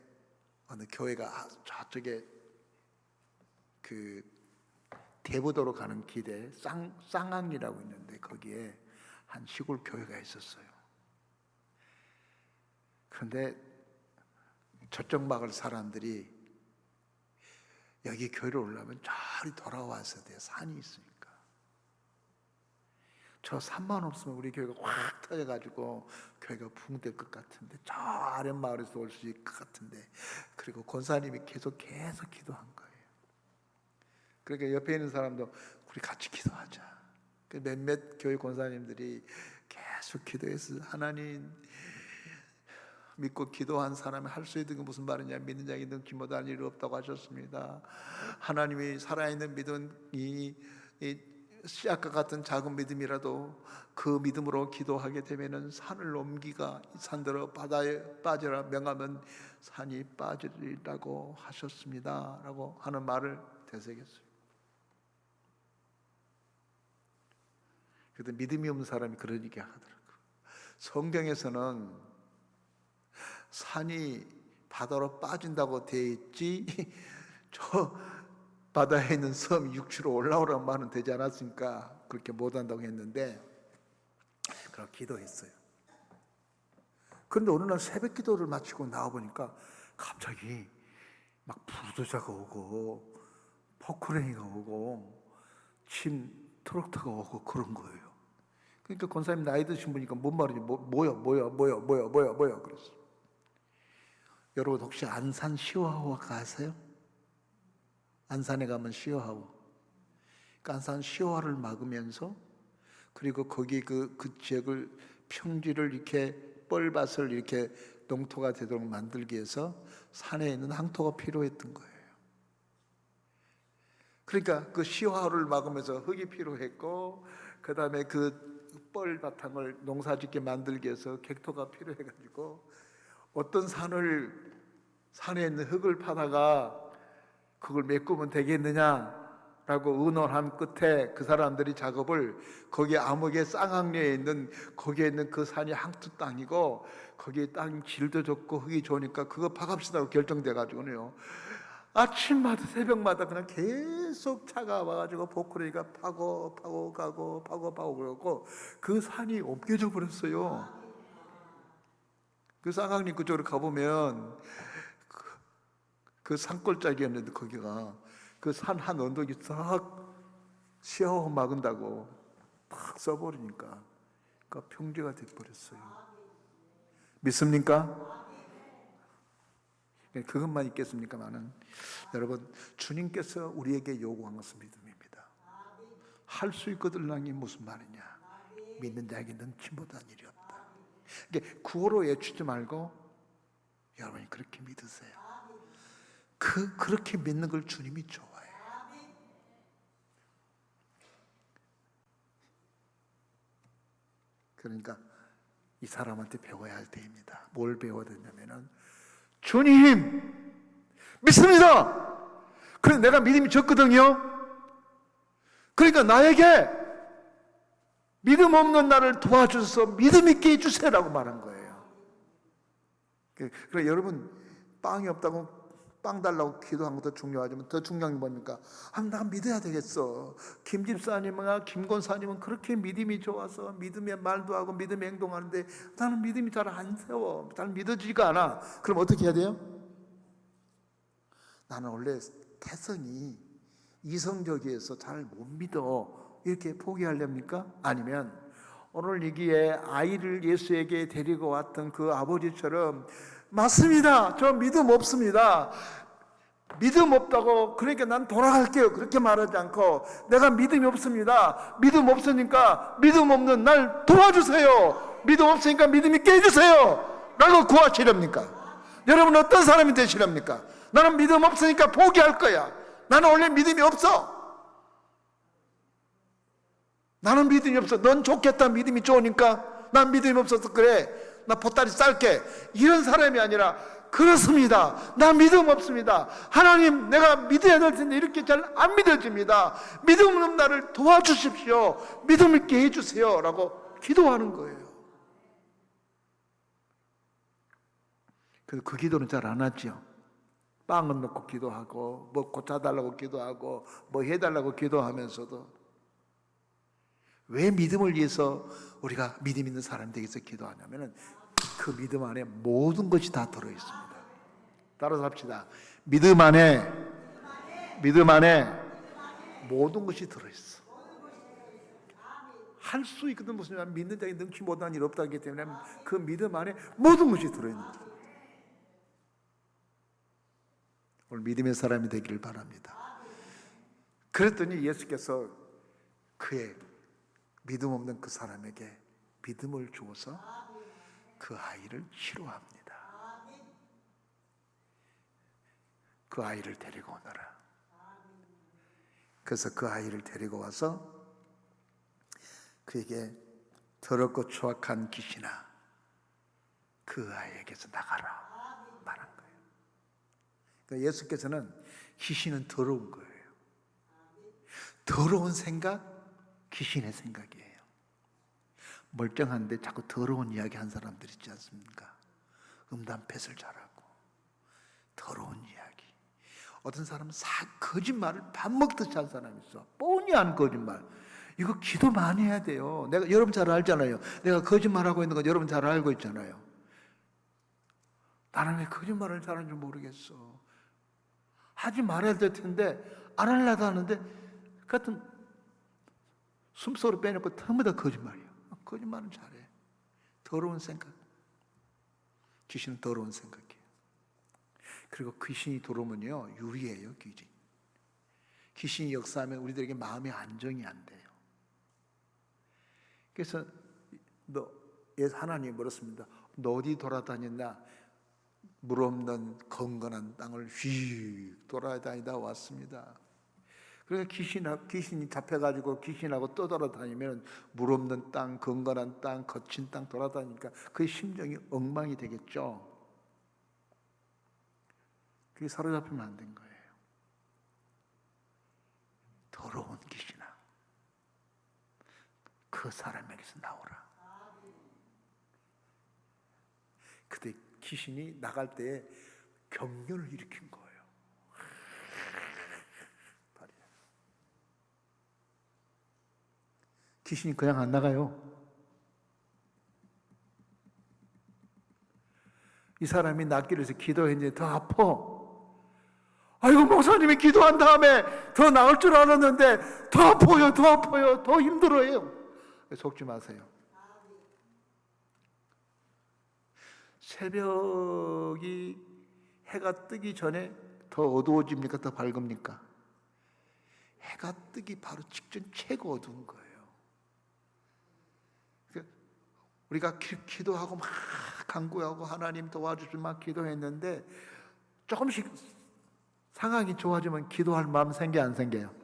어느 교회가 저쪽에 그 대부도로 가는 길에 쌍항리라고 있는데 거기에 한 시골 교회가 있었어요. 그런데 저쪽 마을 사람들이 여기 교회로 오려면 저리 돌아와서 돼요. 산이 있으니까. 저 산만 없으면 우리 교회가 확 터져가지고 교회가 붕될 것 같은데 저 아랫마을에서 올 수 있을 것 같은데 그리고 권사님이 계속 기도한 거예요. 그러니까 옆에 있는 사람도 우리 같이 기도하자. 몇몇 교회 권사님들이 계속 기도해서 하나님 믿고 기도한 사람이 할 수 있는 게 무슨 말이냐, 믿는 자에게 능치 못할 일이 없다고 하셨습니다. 하나님이 살아있는 믿음이 씨앗과 같은 작은 믿음이라도 그 믿음으로 기도하게 되면은 산을 옮기가 산들어 바다에 빠져라 명하면 산이 빠지리라고 하셨습니다 라고 하는 말을 되새겼어요. 그래도 믿음이 없는 사람이 그런 얘기 하더라고요. 성경에서는 산이 바다로 빠진다고 되어 있지 저 바다에 있는 섬 육지로 올라오라는 말은 되지 않았습니까? 그렇게 못한다고 했는데 그렇게 기도했어요. 그런데 어느 날 새벽 기도를 마치고 나와보니까 갑자기 막 부도자가 오고 포크레인이 오고 침 트럭터가 오고 그런 거예요. 그러니까 권사님 나이 드신 분이니까 뭔 말인지 뭐야 그랬어. 여러분 혹시 안산 시오하우 가세요? 안산에 가면 시오하우, 안산 시오하우를 막으면서 그리고 거기 그 지역을 평지를 이렇게 뻘밭을 이렇게 농토가 되도록 만들기 위해서 산에 있는 항토가 필요했던 거예요. 그러니까 그 시오하우를 막으면서 흙이 필요했고 그 다음에 그 뻘바탕을 농사짓게 만들기 위해서 객토가 필요해가지고 어떤 산에 있는 흙을 파다가 그걸 메꾸면 되겠느냐라고 의논한 끝에 그 사람들이 작업을 거기 암흑의 쌍항리에 있는 거기에 있는 그 산이 항토 땅이고 거기에 땅 질도 좋고 흙이 좋으니까 그거 파갑시다고 결정돼가지고요. 아침마다 새벽마다 그냥 계속 차가 와가지고 포크레인가 파고 그러고 그 산이 옮겨져 버렸어요. 그 쌍항리 그쪽으로 가보면 그 산골짜기였는데 거기가 그 산 한 언덕이 싹 시야호 막은다고 탁 써버리니까 그러니까 평지가 돼버렸어요. 믿습니까? 그것만 있겠습니까마는 여러분 주님께서 우리에게 요구한 것은 믿음입니다. 할 수 있거들랑이 무슨 말이냐? 믿는 자에게 능치 못한 일이 없다. 이게 구호로 외치지 말고 여러분이 그렇게 믿으세요. 그렇게 믿는 걸 주님이 좋아해요. 그러니까 이 사람한테 배워야 할 때입니다. 뭘 배워야 되냐면은 주님 믿습니다. 그래서 내가 믿음이 적거든요. 그러니까 나에게 믿음 없는 나를 도와주셔서 믿음 있게 해주세요라고 말한 거예요. 그래 여러분 빵이 없다고 빵 달라고 기도한 것도 중요하지만 더 중요한 게 뭡니까? 나 믿어야 되겠어. 김 집사님이나 김 권사님은 그렇게 믿음이 좋아서 믿음의 말도 하고 믿음의 행동하는데 나는 믿음이 잘 안 세워. 나는 믿어지지가 않아. 그럼 어떻게 해야 돼요? 나는 원래 태성이 이성적이어서 잘 못 믿어. 이렇게 포기하렵니까? 아니면 오늘 여기에 아이를 예수에게 데리고 왔던 그 아버지처럼 맞습니다. 저 믿음 없습니다. 믿음 없다고 그러니까 난 돌아갈게요 그렇게 말하지 않고 내가 믿음이 없습니다. 믿음 없으니까 믿음 없는 날 도와주세요. 믿음 없으니까 믿음 있게 해주세요 라고 구하시렵니까? 여러분 어떤 사람이 되시렵니까? 나는 믿음 없으니까 포기할 거야. 나는 원래 믿음이 없어. 나는 믿음이 없어. 넌 좋겠다 믿음이 좋으니까. 난 믿음이 없어서 그래. 나 보따리 쌀게. 이런 사람이 아니라 그렇습니다. 나 믿음 없습니다. 하나님 내가 믿어야 될 텐데 이렇게 잘 안 믿어집니다. 믿음 없는 나를 도와주십시오. 믿음 있게 해주세요 라고 기도하는 거예요. 그래서 그 기도는 잘 안 하죠. 빵은 넣고 기도하고 뭐 고쳐달라고 기도하고 뭐 해달라고 기도하면서도 왜 믿음을 위해서 우리가 믿음 있는 사람이 되기 위해서 기도하냐면 그 믿음 안에 모든 것이 다 들어있습니다. 따라서 합시다. 믿음 안에 모든 것이 들어있어. 할 수 있거든. 무슨 말 믿는 자에게 능치 못한 일 없다기 때문에 그 믿음 안에 모든 것이 들어있는 거예요. 오늘 믿음의 사람이 되기를 바랍니다. 그랬더니 예수께서 그의 믿음 없는 그 사람에게 믿음을 주어서 그 아이를 치료합니다. 그 아이를 데리고 오너라. 그래서 그 아이를 데리고 와서 그에게 더럽고 추악한 귀신아 그 아이에게서 나가라 말한 거예요. 그러니까 예수께서는 귀신은 더러운 거예요. 더러운 생각, 귀신의 생각이에요. 멀쩡한데 자꾸 더러운 이야기 한 사람들 있지 않습니까? 음담패설 잘하고 더러운 이야기. 어떤 사람은 거짓말을 밥 먹듯이 한 사람이 있어. 뻔히 한 거짓말. 이거 기도 많이 해야 돼요. 여러분 잘 알잖아요. 내가 거짓말하고 있는 건 여러분 잘 알고 있잖아요. 나는 왜 거짓말을 잘하는지 모르겠어. 하지 말아야 될 텐데 안 하려고 하는데 같은 숨소리 빼놓고 전부 다 거짓말이야. 거짓말은 잘해. 더러운 생각. 귀신은 더러운 생각이에요. 그리고 귀신이 들어오면요 유리해요. 귀신이 역사하면 우리들에게 마음의 안정이 안 돼요. 그래서 하나님이 물었습니다. 너 어디 돌아다녔나? 물 없는 건건한 땅을 휙 돌아다니다 왔습니다. 그러니까 귀신이 잡혀가지고 귀신하고 떠돌아다니면 물 없는 땅, 건건한 땅, 거친 땅 돌아다니니까 그의 심정이 엉망이 되겠죠. 그게 사로잡히면 안 된 거예요. 더러운 귀신아, 그 사람에게서 나오라. 그때 귀신이 나갈 때 경련을 일으킨 거예요. 귀신이 그냥 안 나가요. 이 사람이 낫기를 위해서 기도했는데 더 아파. 아이고 목사님이 기도한 다음에 더 나을 줄 알았는데 더 아파요, 더 힘들어요. 속지 마세요. 새벽이 해가 뜨기 전에 더 어두워집니까? 더 밝습니까? 해가 뜨기 바로 직전 최고 어두운 거예요. 우리가 기도하고 막 간구하고 하나님 도와주시면 막 기도했는데 조금씩 상황이 좋아지면 기도할 마음 생겨 안 생겨요?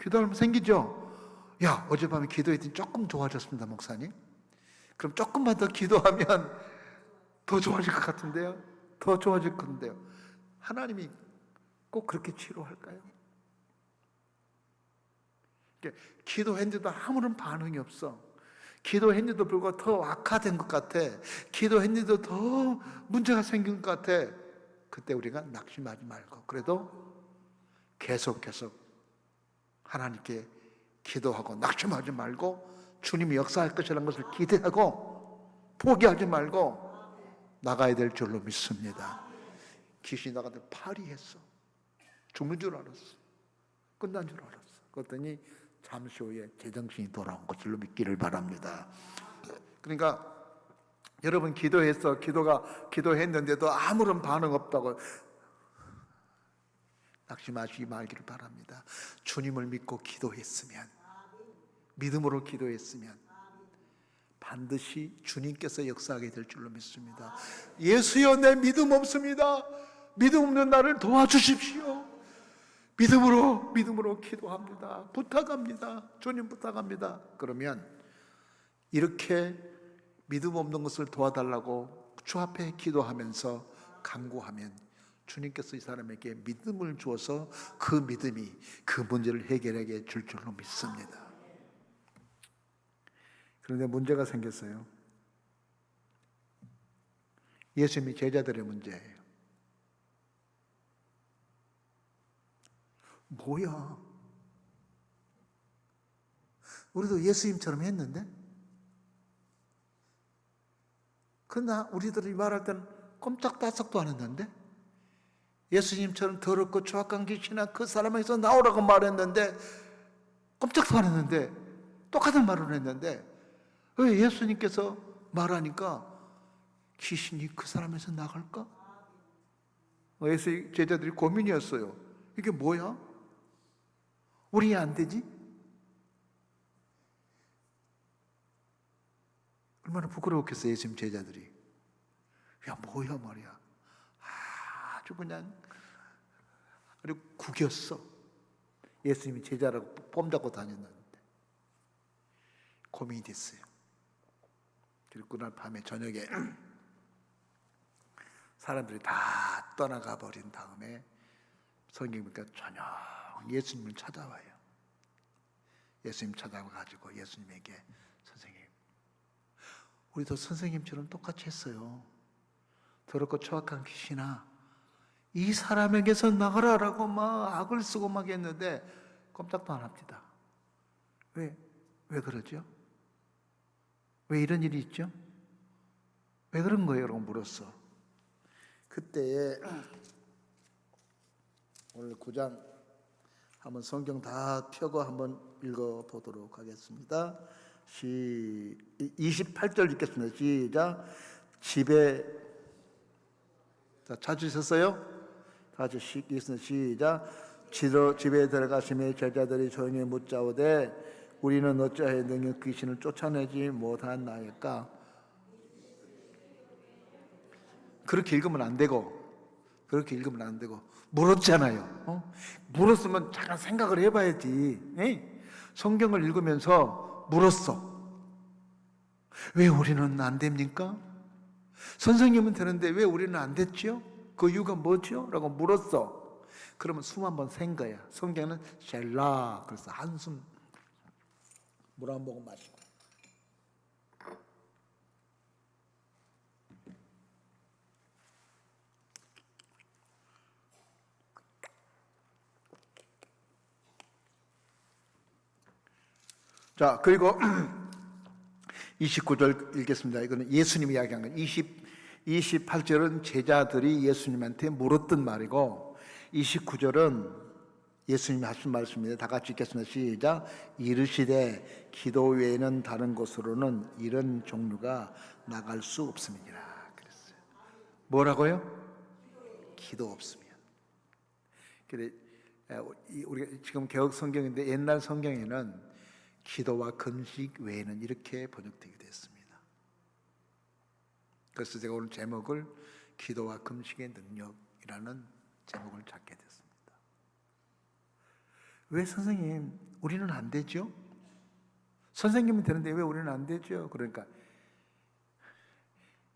기도할 마음 생기죠? 야 어젯밤에 기도했더니 조금 좋아졌습니다 목사님. 그럼 조금만 더 기도하면 더 좋아질 것 같은데요? 더 좋아질 건데요. 하나님이 꼭 그렇게 치료할까요? 기도했는데도 아무런 반응이 없어. 기도했는데도 불구하고 더 악화된 것 같아. 기도했는데도 더 문제가 생긴 것 같아. 그때 우리가 낙심하지 말고 그래도 계속 하나님께 기도하고 낙심하지 말고 주님이 역사할 것이라는 것을 기대하고 포기하지 말고 나가야 될 줄로 믿습니다. 귀신이 나가도 파리했어. 죽는 줄 알았어. 끝난 줄 알았어. 그랬더니 잠시 후에 제정신이 돌아온 것으로 믿기를 바랍니다. 그러니까 여러분 기도했는데도 아무런 반응 없다고 낙심하시지 말기를 바랍니다. 주님을 믿고 기도했으면, 믿음으로 기도했으면 반드시 주님께서 역사하게 될 줄로 믿습니다. 예수여, 내 믿음 없습니다. 믿음 없는 나를 도와주십시오. 믿음으로 기도합니다. 부탁합니다. 주님 부탁합니다. 그러면 이렇게 믿음 없는 것을 도와달라고 주 앞에 기도하면서 간구하면 주님께서 이 사람에게 믿음을 주어서 그 믿음이 그 문제를 해결하게 줄 줄로 믿습니다. 그런데 문제가 생겼어요. 예수님이 제자들의 문제예요. 뭐야? 우리도 예수님처럼 했는데? 그러나 우리들이 말할 때는 꼼짝다석도 안 했는데? 예수님처럼 더럽고 추악한 귀신아 그 사람에게서 나오라고 말했는데 꼼짝도 안 했는데 똑같은 말을 했는데 왜 예수님께서 말하니까 귀신이 그 사람에서 나갈까? 예수 제자들이 고민이었어요. 이게 뭐야? 우리 안 되지? 얼마나 부끄러웠겠어요, 예수님 제자들이. 야, 뭐야 말이야. 아주 그냥 아주 구겼어. 예수님이 제자라고 뽐잡고 다녔는데 고민이 됐어요. 그리고 그날 밤에 저녁에 사람들이 다 떠나가 버린 다음에 성경에 보니까 저녁 예수님을 찾아와요. 예수님 찾아와가지고 예수님에게 선생님, 우리도 선생님처럼 똑같이 했어요. 더럽고 추악한 귀신아 이 사람에게서 나가라라고 막 악을 쓰고 막 했는데 꼼짝도 안 합니다. 왜 그러죠? 왜 이런 일이 있죠? 왜 그런 거예요? 라고 물었어. 그때에 오늘 9장 한번 성경 다 펴고 한번 읽어보도록 하겠습니다. 28절 읽겠습니다. 시작. 집에 찾으셨어요? 다 같이 읽겠습니다. 시작. 집에 들어가시며 제자들이 조용히 묻자오되 우리는 어찌하여 능히 귀신을 쫓아내지 못하나이까? 그렇게 읽으면 안 되고 물었잖아요. 물었으면 잠깐 생각을 해봐야지. 성경을 읽으면서 물었어. 왜 우리는 안 됩니까? 선생님은 되는데 왜 우리는 안 됐죠? 그 이유가 뭐죠? 라고 물었어. 그러면 숨 한번 쉰 거야. 성경은 셀라. 그래서 한숨 물 한 모금 마시고. 자, 그리고 29절 읽겠습니다. 이거는 예수님이 이야기한 거예요. 28절은 제자들이 예수님한테 물었던 말이고 29절은 예수님이 하신 말씀입니다. 다 같이 읽겠습니다. 시작. 이르시되 기도 외에는 다른 곳으로는 이런 종류가 나갈 수 없음이니라 그랬어요. 뭐라고요? 기도 없으면. 근데 우리가 지금 개혁 성경인데 옛날 성경에는 기도와 금식 외에는 이렇게 번역되게 됐습니다. 그래서 제가 오늘 제목을 기도와 금식의 능력이라는 제목을 잡게 됐습니다. 왜 선생님 우리는 안 되죠? 선생님은 되는데 왜 우리는 안 되죠? 그러니까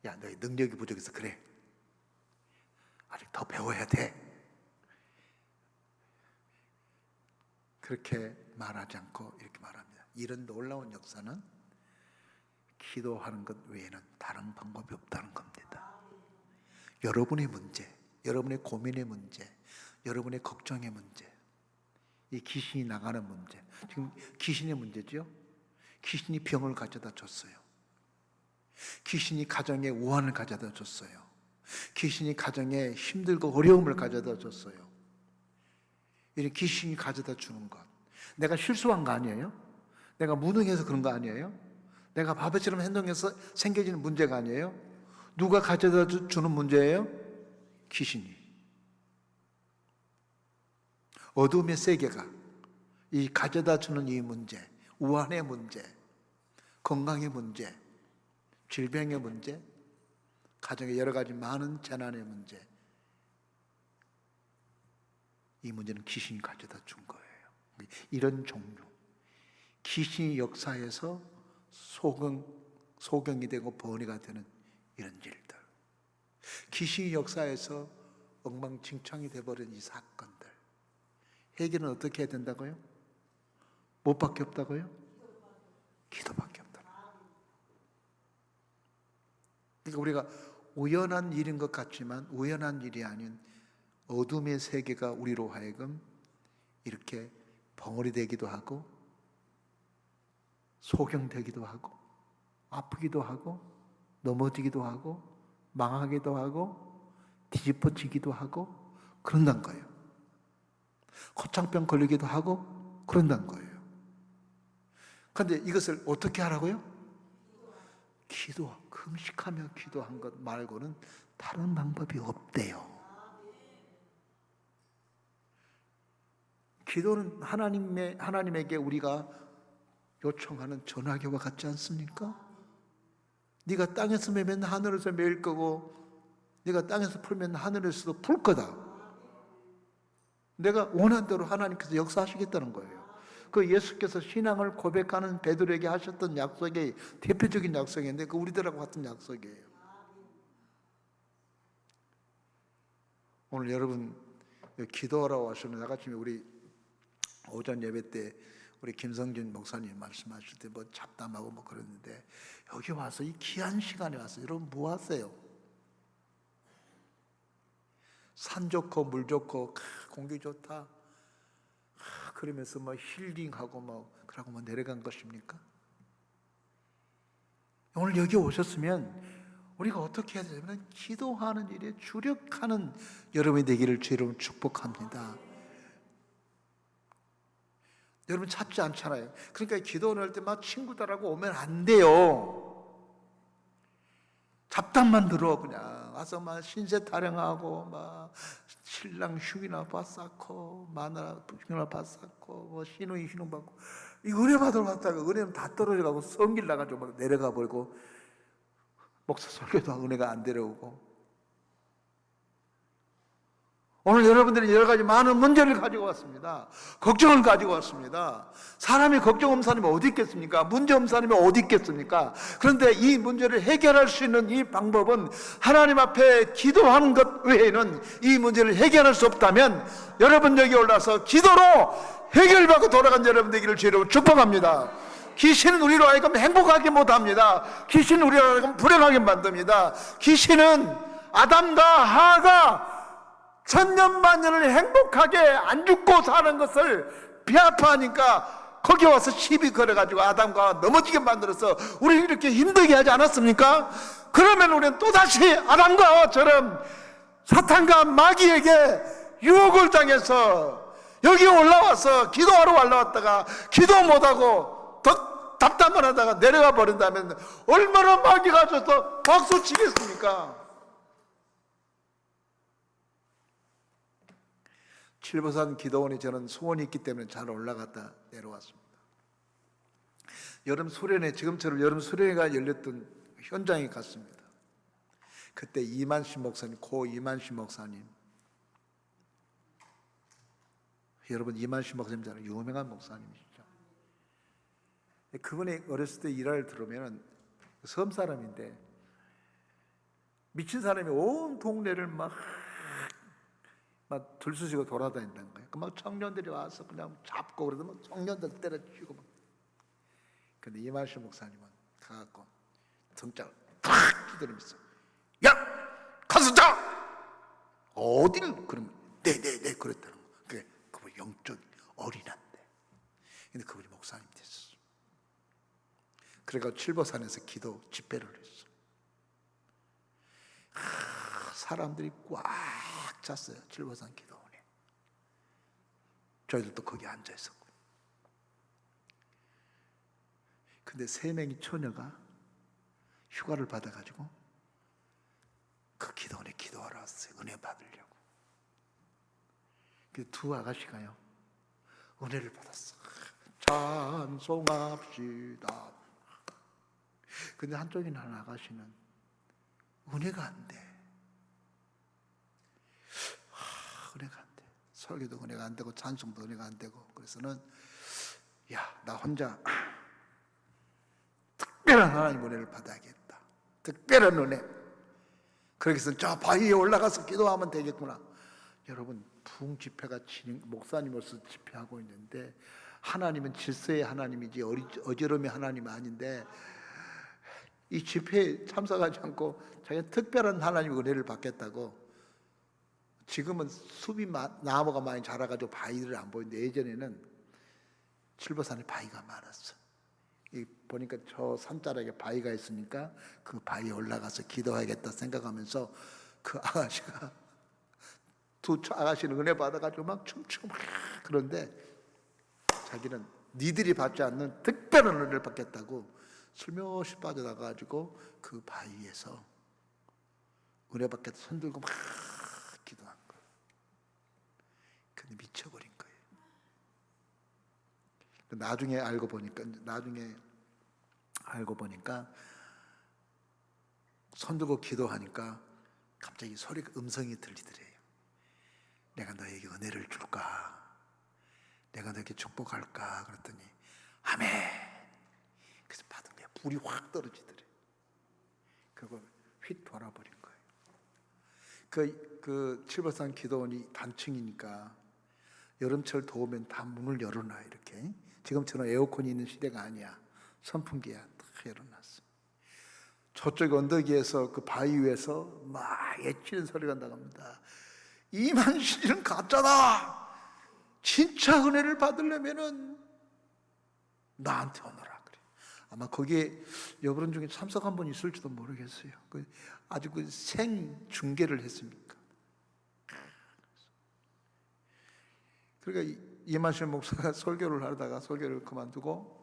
야, 너희 능력이 부족해서 그래. 아직 더 배워야 돼. 그렇게 말하지 않고 이렇게 말합니다. 이런 놀라운 역사는 기도하는 것 외에는 다른 방법이 없다는 겁니다. 여러분의 문제, 여러분의 고민의 문제, 여러분의 걱정의 문제, 이 귀신이 나가는 문제, 지금 귀신의 문제죠. 귀신이 병을 가져다 줬어요. 귀신이 가정에 우환을 가져다 줬어요. 귀신이 가정에 힘들고 어려움을 가져다 줬어요. 이런 귀신이 가져다 주는 것, 내가 실수한 거 아니에요? 내가 무능해서 그런 거 아니에요? 내가 바보처럼 행동해서 생겨지는 문제가 아니에요? 누가 가져다 주는 문제예요? 귀신이. 어둠의 세계가 이 가져다 주는 이 문제, 우환의 문제, 건강의 문제, 질병의 문제, 가정의 여러 가지 많은 재난의 문제, 이 문제는 귀신이 가져다 준 거예요. 이런 종류, 귀신이 역사에서 소경이 되고 번뇌가 되는 이런 일들, 귀신이 역사에서 엉망진창이 되어버린 이 사건들, 해결은 어떻게 해야 된다고요? 뭐밖에 없다고요? 기도밖에 없다. 그러니까 우리가 우연한 일인 것 같지만 우연한 일이 아닌 어둠의 세계가 우리로 하여금 이렇게 벙어리 되기도 하고 소경되기도 하고 아프기도 하고 넘어지기도 하고 망하기도 하고 뒤집어지기도 하고 그런다는 거예요. 코창병 걸리기도 하고 그런다는 거예요. 그런데 이것을 어떻게 하라고요? 기도, 금식하며 기도한 것 말고는 다른 방법이 없대요. 기도는 하나님에게 우리가 요청하는 전화기와 같지 않습니까? 네가 땅에서 매면 하늘에서 매일 거고 네가 땅에서 풀면 하늘에서도 풀 거다. 내가 원한 대로 하나님께서 역사하시겠다는 거예요. 그 예수께서 신앙을 고백하는 베드로에게 하셨던 약속의 대표적인 약속인데 그 우리들하고 같은 약속이에요. 오늘 여러분 기도하라고 하셨는데 아까 우리 오전 예배 때 우리 김성진 목사님 말씀하실 때 뭐 잡담하고 뭐 그랬는데 여기 와서 이 귀한 시간에 와서 여러분 뭐 하세요? 산 좋고 물 좋고 공기 좋다 그러면서 뭐 힐링하고 뭐 그러고 뭐 내려간 것입니까? 오늘 여기 오셨으면 우리가 어떻게 해야 되냐면 기도하는 일에 주력하는 여러분이 되기를 주로 축복합니다. 여러분 찾지 않잖아요. 그러니까 기도를 할 때 막 친구들하고 오면 안 돼요. 잡담만 들어 그냥 와서 막 신세 타령하고 막 신랑 흉이나 받쌓고 마누라 흉이나 받쌓고 뭐 신우이 흉 받고 이 은혜 받으러 갔다가 은혜는 다 떨어져가고 성길 나가지고 막 내려가 버리고 목사 설교도 은혜가 안 데려오고 오늘 여러분들이 여러 가지 많은 문제를 가지고 왔습니다. 걱정을 가지고 왔습니다. 사람이 걱정 없는 사람이 어디 있겠습니까? 문제 없는 사람이 어디 있겠습니까? 그런데 이 문제를 해결할 수 있는 이 방법은 하나님 앞에 기도하는 것 외에는 이 문제를 해결할 수 없다면 여러분 여기 올라서 기도로 해결받고 돌아간 여러분 되기를 주로 축복합니다. 귀신은 우리로 하여금 행복하게 못합니다. 귀신은 우리로 하여금 불행하게 만듭니다. 귀신은 아담과 하와가 천년만년을 행복하게 안 죽고 사는 것을 비아파하니까 거기 와서 시비 걸어가지고 아담과 넘어지게 만들어서 우리를 이렇게 힘들게 하지 않았습니까? 그러면 우리는 또다시 아담과 저런 사탄과 마귀에게 유혹을 당해서 여기 올라와서 기도하러 올라왔다가 기도 못하고 더 답답만 하다가 내려가 버린다면 얼마나 마귀가 져서 박수 치겠습니까? 칠보산 기도원에 저는 소원이 있기 때문에 잘 올라갔다 내려왔습니다. 여름 수련회, 지금처럼 여름 수련회가 열렸던 현장에 갔습니다. 그때 이만식 목사님, 고 이만식 목사님, 여러분 이만식 목사님 잘 유명한 목사님이시죠. 그분이 어렸을 때 일화를 들으면 섬 사람인데 미친 사람이 온 동네를 막 들쑤시고 돌아다닌다는 거예요. 막 청년들이 와서 그냥 잡고 그러다 막 청년들 때려치고 막. 근데 이만식 목사님은 가갖고 등짝을 탁 두드리면서 야! 가서 자! 어디를? 그러면 네 그랬다는 거예요. 그게 그분이 영적 어린아인데 근데 그분이 목사님 됐어. 그래가 칠보산에서 기도 집회를 했어. 사람들이 꽉 찼어요. 칠보산 기도원에. 저희들도 거기 앉아 있었고. 근데 3명의 처녀가 휴가를 받아가지고 그 기도원에 기도하러 왔어요. 은혜 받으려고. 그 두 아가씨가요 은혜를 받았어. 찬송합시다. 근데 한쪽이나 나가시는 은혜가 안 돼. 은혜가 안 돼. 설교도 은혜가 안 되고 찬송도 은혜가 안 되고. 그래서는 나 혼자 특별한 하나님 은혜를 받아야겠다. 특별한 은혜. 그렇게 해서 저 바위에 올라가서 기도하면 되겠구나. 여러분, 부흥 집회가 목사님으로서 집회하고 있는데 하나님은 질서의 하나님이지 어지러움의 하나님이 아닌데 이 집회에 참석하지 않고 자기가 특별한 하나님의 은혜를 받겠다고. 지금은 숲이 나무가 많이 자라가지고 바위를 안 보이는데 예전에는 칠보산에 바위가 많았어. 보니까 저 산자락에 바위가 있으니까 그 바위에 올라가서 기도하겠다 생각하면서 그 아가씨가 두 아가씨는 은혜 받아가지고 막 춤추고 막 그런데 자기는 니들이 받지 않는 특별한 은혜를 받겠다고 슬며시 빠져나가가지고 그 바위에서 은혜 받겠다 손 들고 막 기도한 거예요. 근데 미쳐버린 거예요. 나중에 알고 보니까 손 들고 기도하니까 갑자기 소리가 음성이 들리더래요. 내가 너에게 은혜를 줄까? 내가 너에게 축복할까? 그랬더니 아멘. 그래서 받은 거야. 불이 확 떨어지더래. 그리고 휙 돌아버린 거예요. 그 칠보산 기도원이 단층이니까 여름철 더우면 다 문을 열어놔 이렇게. 지금처럼 에어컨이 있는 시대가 아니야. 선풍기야. 딱 열어놨어. 저쪽 언덕위에서 그 바위 위에서 막 외치는 소리가 나갑니다. 이만신은 가짜다. 진짜 은혜를 받으려면은 나한테 오너라 그래. 아마 거기에 여러분 중에 참석한 분 있을지도 모르겠어요. 아주 생중계를 했습니까? 그러니까 이만실 목사가 설교를 하다가 설교를 그만두고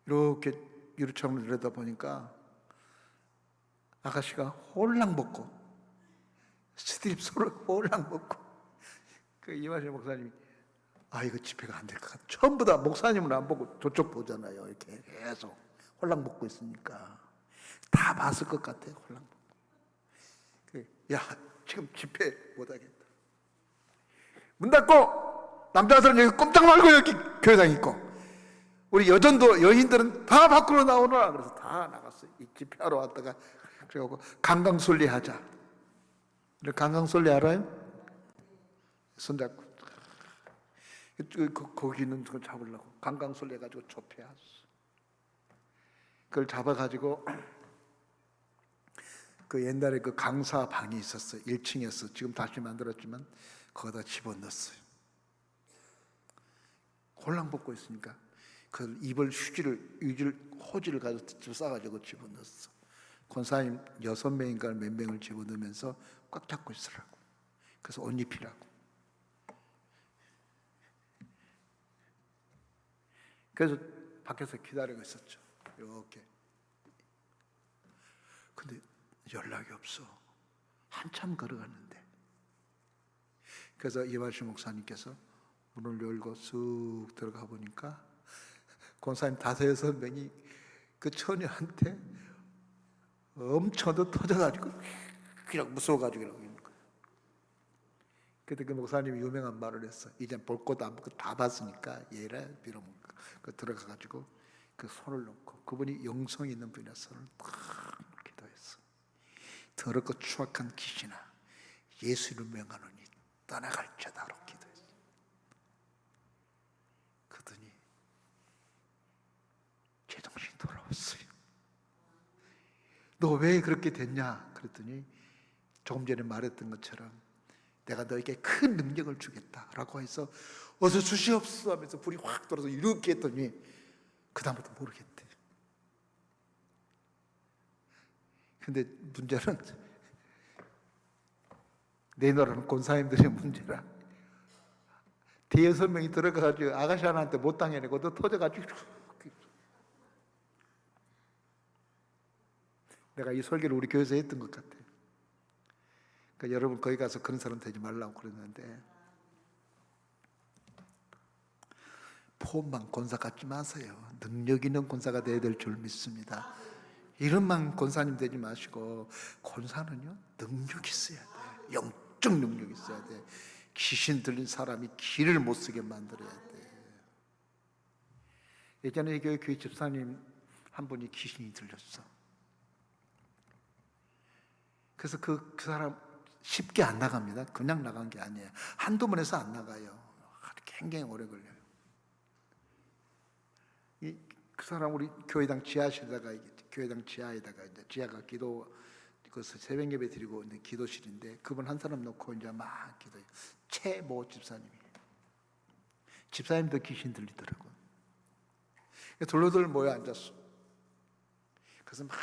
이렇게 유리창을 내려다보니까 아가씨가 홀랑 벗고 스트립 소를 홀랑 벗고 그 이만실 목사님이 이거 집회가 안 될 것 같아. 전부 다 목사님은 안 보고 저쪽 보잖아요. 이렇게 계속 홀랑 벗고 있으니까 다 봤을 것 같아. 홀랑 벗고. 지금 집회 못 하겠다. 문 닫고 남자들은 여기 꼼짝 말고 여기 교회당 있고 우리 여인들은 다 밖으로 나오너라. 그래서 다 나갔어요. 이 집회하러 왔다가 그래갖고 강강술래 하자. 강강술래 알아요? 손잡고 거기는 그걸 잡으려고 강강술래 가지고 좁혀왔어. 그걸 잡아가지고 그 옛날에 그 강사 방이 있었어요. 1층이었어. 지금 다시 만들었지만 거기다 집어넣었어요. 홀랑 벗고 있으니까 그 입을 호지를 가지고 싸가지고 집어넣었어. 권사님 6명인가 몇 명을 집어넣으면서 꽉 잡고 있으라고. 그래서 옷 입히라고. 그래서 밖에서 기다리고 있었죠. 이렇게. 근데 연락이 없어. 한참 걸어갔는데. 그래서 이만실 목사님께서 문을 열고 쑥 들어가 보니까 권사님 5-6명이 그 처녀한테 엄청 터져가지고 그냥 무서워가지고 이러고 있는 거예요. 그때 그 목사님이 유명한 말을 했어. 이제 볼 것도 안 보고 다 봤으니까 얘라 빌어먹는 거. 들어가가지고 그 손을 놓고 그분이 영성이 있는 분이라 손을 탁 기도했어. 더럽고 추악한 귀신아 예수를 명하노니 떠나갈지어다로 기도했어. 그러더니 제정신이 돌아왔어요. 너 왜 그렇게 됐냐? 그랬더니 조금 전에 말했던 것처럼 내가 너에게 큰 능력을 주겠다라고 해서 어서 주시옵소서 하면서 불이 확 돌아서 이렇게 했더니 그 다음부터 모르겠대. 근데 문제는 내놓으라는 권사님들의 문제라. 5-6명이 들어가가지고 아가씨 하나한테 못 당해내고 또 터져가지고 내가 이 설교를 우리 교회에서 했던 것 같아. 그러니까 여러분 거기 가서 그런 사람 되지 말라고 그랬는데 폼만 권사 같지 마세요. 능력 있는 권사가 되어야 될 줄 믿습니다. 이름만 권사님 되지 마시고, 권사는요 능력이 있어야 돼. 영적 능력이 있어야 돼. 귀신 들린 사람이 길을 못 쓰게 만들어야 돼. 예전에 교회 집사님 한 분이 귀신이 들렸어. 그래서 그 사람 쉽게 안 나갑니다. 그냥 나간 게 아니에요. 한두 번에서 안 나가요. 굉장히 오래 걸려요. 그 사람 우리 교회당 지하실에다가, 교회당 지하에다가 이제 지하가 기도, 그 새벽 예배 드리고 있는 기도실인데, 그분 한 사람 놓고 이제 막 기도해요. 최모 집사님도 귀신 들리더라고. 둘러들 모여 앉았어. 그래서 막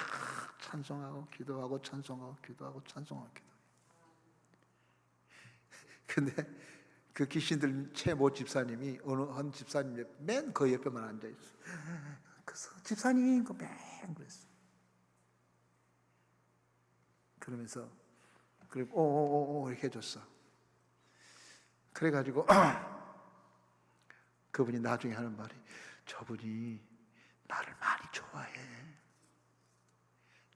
찬송하고 기도하고 찬송하고 기도하고 찬송하고 기도. 근데 그 귀신 들린 최모 집사님이 어느 한 집사님 맨 그 옆에만 앉아 있어. 그래서 집사님 그 맨 그랬어. 그러면서 그리고 오오오 이렇게 해줬어. 그래가지고 그분이 나중에 하는 말이, 저분이 나를 많이 좋아해.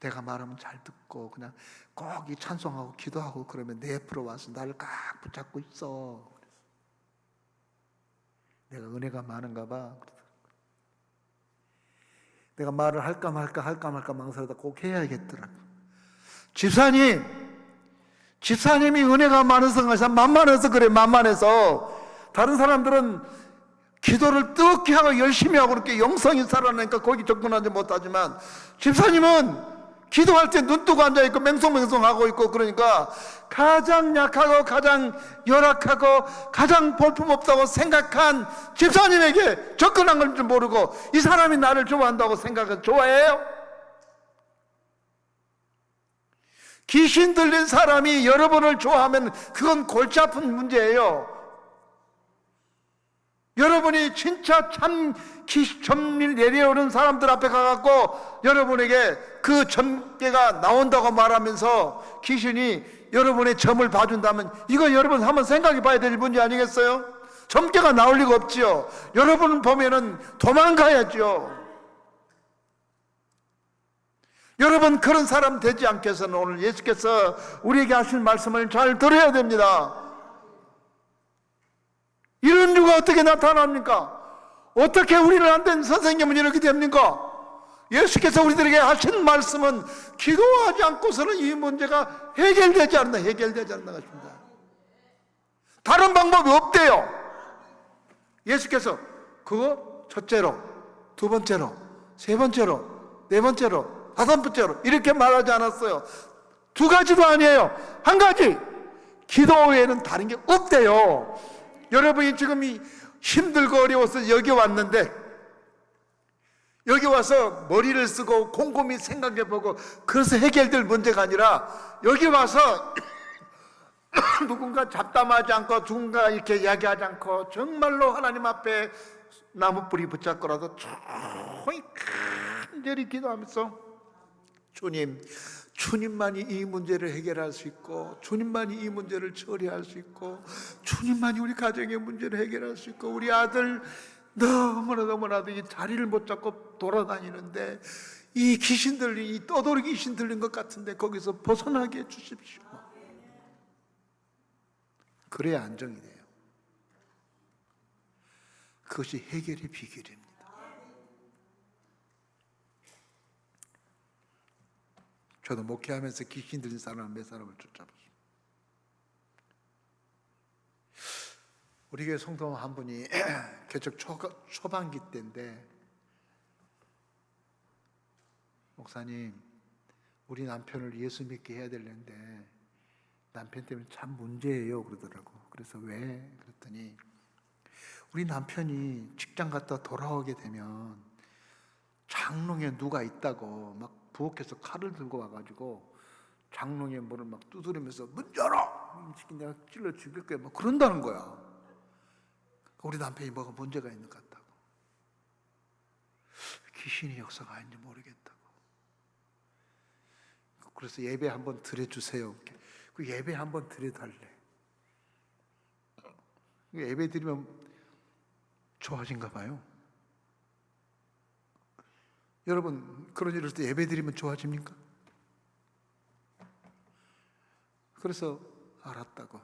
내가 말하면 잘 듣고 그냥 꼭 이 찬송하고 기도하고 그러면 내 옆으로 와서 나를 꽉 붙잡고 있어. 내가 은혜가 많은가 봐. 내가 말을 할까 말까 망설이다 꼭 해야겠더라고. 집사님이 은혜가 많아서 만만해서 그래. 만만해서. 다른 사람들은 기도를 뜨겁게 하고 열심히 하고 그렇게 영성이 살아나니까 거기 접근하지 못하지만, 집사님은 기도할 때 눈 뜨고 앉아있고 맹성맹성하고 있고, 그러니까 가장 약하고 가장 열악하고 가장 볼품없다고 생각한 집사님에게 접근한 걸 줄 모르고, 이 사람이 나를 좋아한다고 생각은 좋아해요? 귀신 들린 사람이 여러분을 좋아하면 그건 골치 아픈 문제예요. 여러분이 진짜 참 점일 내려오는 사람들 앞에 가갖고 여러분에게 그 점괘가 나온다고 말하면서 귀신이 여러분의 점을 봐준다면, 이거 여러분 한번 생각해 봐야 될 문제 아니겠어요? 점괘가 나올 리가 없지요. 여러분 보면은 도망가야죠. 여러분 그런 사람 되지 않게 해서는 오늘 예수께서 우리에게 하신 말씀을 잘 들어야 됩니다. 이런 이유가 어떻게 나타납니까? 어떻게 우리는 안 된 선생님은 이렇게 됩니까? 예수께서 우리들에게 하신 말씀은 기도하지 않고서는 이 문제가 해결되지 않는다 것입니다. 다른 방법이 없대요. 예수께서 그거 첫째로, 두 번째로, 세 번째로, 네 번째로, 다섯 번째로 이렇게 말하지 않았어요. 두 가지도 아니에요. 한 가지. 기도 외에는 다른 게 없대요. 여러분이 지금 힘들고 어려워서 여기 왔는데, 여기 와서 머리를 쓰고 곰곰이 생각해보고 그래서 해결될 문제가 아니라, 여기 와서 누군가 잡담하지 않고 누군가 이렇게 이야기하지 않고 정말로 하나님 앞에 나무뿌리 붙잡고라도 조용히 간절히 기도하면서, 주님만이 이 문제를 해결할 수 있고, 주님만이 이 문제를 처리할 수 있고, 주님만이 우리 가정의 문제를 해결할 수 있고, 우리 아들 너무나도 이 자리를 못 잡고 돌아다니는데 이 귀신 들린, 이 떠돌이 귀신 들린 것 같은데 거기서 벗어나게 해주십시오. 그래야 안정이 돼요. 그것이 해결의 비결입니다. 저도 목회하면서 귀신 들린 사람 몇 사람을 쫓아봤습니다. 우리 교회 성도 한 분이 개척 초반기 때인데, 목사님, 우리 남편을 예수 믿게 해야 되는데 남편 때문에 참 문제예요 그러더라고. 그래서 왜? 그랬더니 우리 남편이 직장 갔다 돌아오게 되면 장롱에 누가 있다고 막 부엌에서 칼을 들고 와가지고 장롱에 문을 막 두드리면서 문 열어! 내가 찔러 죽일 거야 막 그런다는 거야. 우리 남편이 뭐가 문제가 있는 것 같다고. 귀신이 역사가 아닌지 모르겠다고. 그래서 예배 한번 드려주세요. 그 예배 한번 드려달래. 예배 드리면 좋아진가 봐요. 여러분, 그런 일을 때 예배 드리면 좋아집니까? 그래서 알았다고.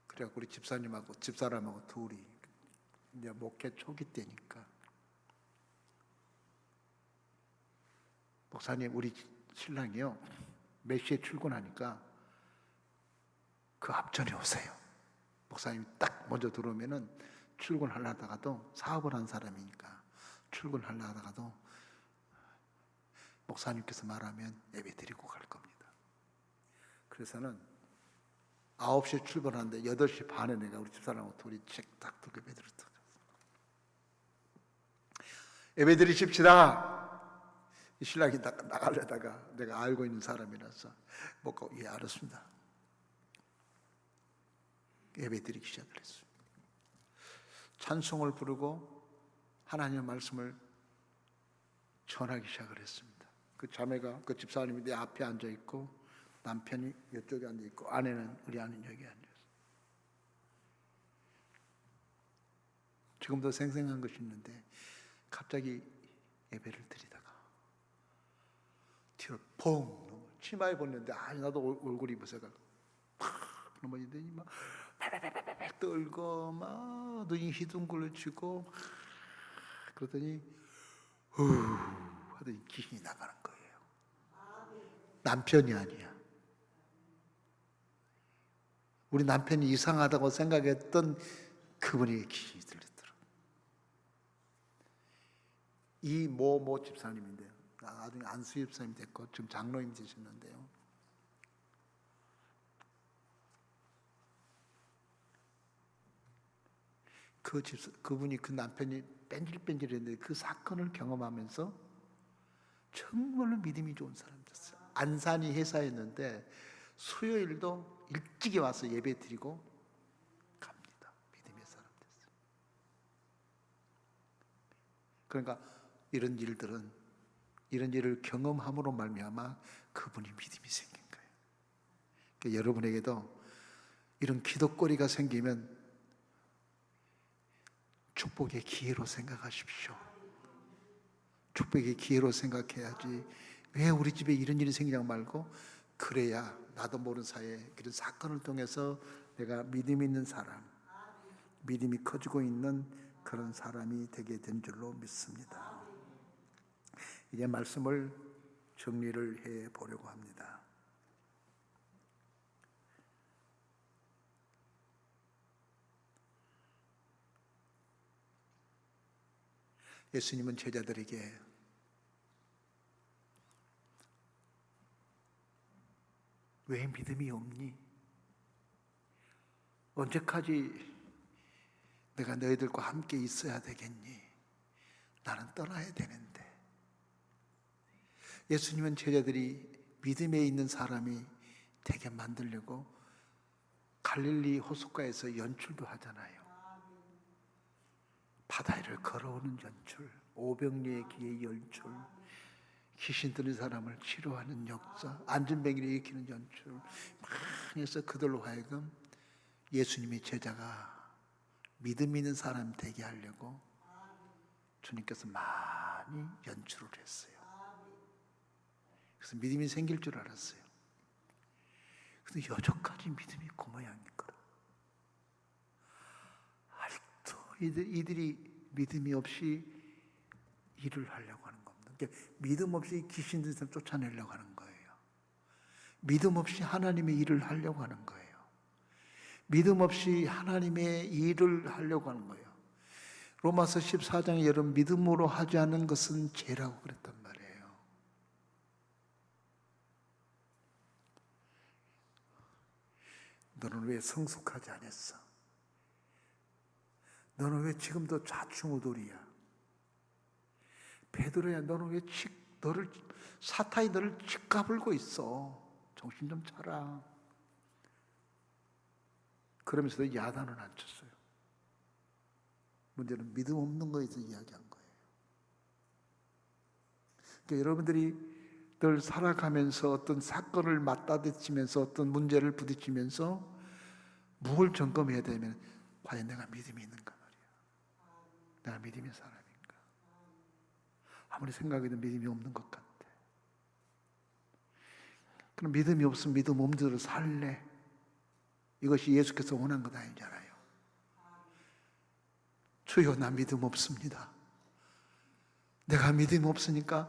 그래 우리 집사님하고 집사람하고 둘이 이제 목회 초기 때니까, 목사님 우리 신랑이요 몇 시에 출근하니까 그 앞전에 오세요. 목사님이 딱 먼저 들어오면은 출근하려다가도, 사업을 한 사람이니까 출근하려다가도 목사님께서 말하면 예배 드리고 갈 겁니다. 그래서는 9시에 출근하는데 8시 반에 내가 우리 집사람하고 둘이 딱 두고 예배 드렸다. 예배 드리십시다. 이 신랑이 나가려다가 내가 알고 있는 사람이라서 먹고, 예 알았습니다. 예배 드리기 시작을 했어요. 찬송을 부르고 하나님의 말씀을 전하기 시작을 했습니다. 그 자매가, 그 집사님이 내 앞에 앉아 있고 남편이 이쪽에 앉아 있고 아내는, 우리 아내는 여기 앉아 있어요. 지금도 생생한 것이 있는데 갑자기 예배를 드리다가 뒤로 퐁 치마에 벗는데, 나도 얼굴이 무서워 팍 넘어지더니 막 팔팔팔팔 떨고 막 눈이 휘둥글치고 그러더니 후 하더니 귀신이 나가는 거예요. 남편이 아니야. 우리 남편이 이상하다고 생각했던 그분에게 귀신이 들렸더라. 이 모 집사님인데요, 나중에 안수희 집사님이 됐고 지금 장로님 되셨는데요, 그분이, 그 남편이 뺀질뺀질했는데 그 사건을 경험하면서 정말로 믿음이 좋은 사람이 됐어요. 안산이 회사였는데 수요일도 일찍이 와서 예배 드리고 갑니다. 믿음의 사람 됐어요. 그러니까 이런 일을 경험함으로 말미암아 그분이 믿음이 생긴 거예요. 그러니까 여러분에게도 이런 기도거리가 생기면 축복의 기회로 생각하십시오. 축복의 기회로 생각해야지 왜 우리 집에 이런 일이 생기냐고 말고, 그래야 나도 모르는 사이에 그런 사건을 통해서 내가 믿음 있는 사람, 믿음이 커지고 있는 그런 사람이 되게 된 줄로 믿습니다. 이제 말씀을 정리를 해 보려고 합니다. 예수님은 제자들에게 왜 믿음이 없니? 언제까지 내가 너희들과 함께 있어야 되겠니? 나는 떠나야 되는데. 예수님은 제자들이 믿음에 있는 사람이 되게 만들려고 갈릴리 호숫가에서 연출도 하잖아요. 바다 위를 걸어오는 연출, 오병리의 기의 연출, 귀신 들린 사람을 치료하는 역사, 안전뱅이를 일으키는 연출, 많이 해서 그들로 하여금 예수님의 제자가 믿음 있는 사람 되게 하려고 주님께서 많이 연출을 했어요. 그래서 믿음이 생길 줄 알았어요. 근데 여전까지 믿음이 그 모양인 거라. 아직도 이들이 믿음이 없이 일을 하려고 하는 겁니다. 그러니까 믿음 없이 귀신 들린 사람 쫓아내려고 하는 거예요. 믿음 없이 하나님의 일을 하려고 하는 거예요. 믿음 없이 하나님의 일을 하려고 하는 거예요. 로마서 14장에 여러분, 믿음으로 하지 않는 것은 죄라고 그랬단 말이에요. 너는 왜 성숙하지 않았어? 너는 왜 지금도 좌충우돌이야? 베드로야, 너는 왜 사탄이 너를 짓가불고 있어? 정신 좀 차라. 그러면서도 야단은 안 쳤어요. 문제는 믿음 없는 거에 대해서 이야기한 거예요. 그러니까 여러분들이 늘 살아가면서 어떤 사건을 맞다딪히면서 어떤 문제를 부딪히면서 뭘 점검해야 되면, 과연 내가 믿음이 있는가 말이야. 내가 믿음의 사람인가? 아무리 생각해도 믿음이 없는 것 같아. 그럼 믿음이 없으면 믿음 없는 대로 살래. 이것이 예수께서 원한 것 아니잖아요. 주여, 나 믿음 없습니다. 내가 믿음이 없으니까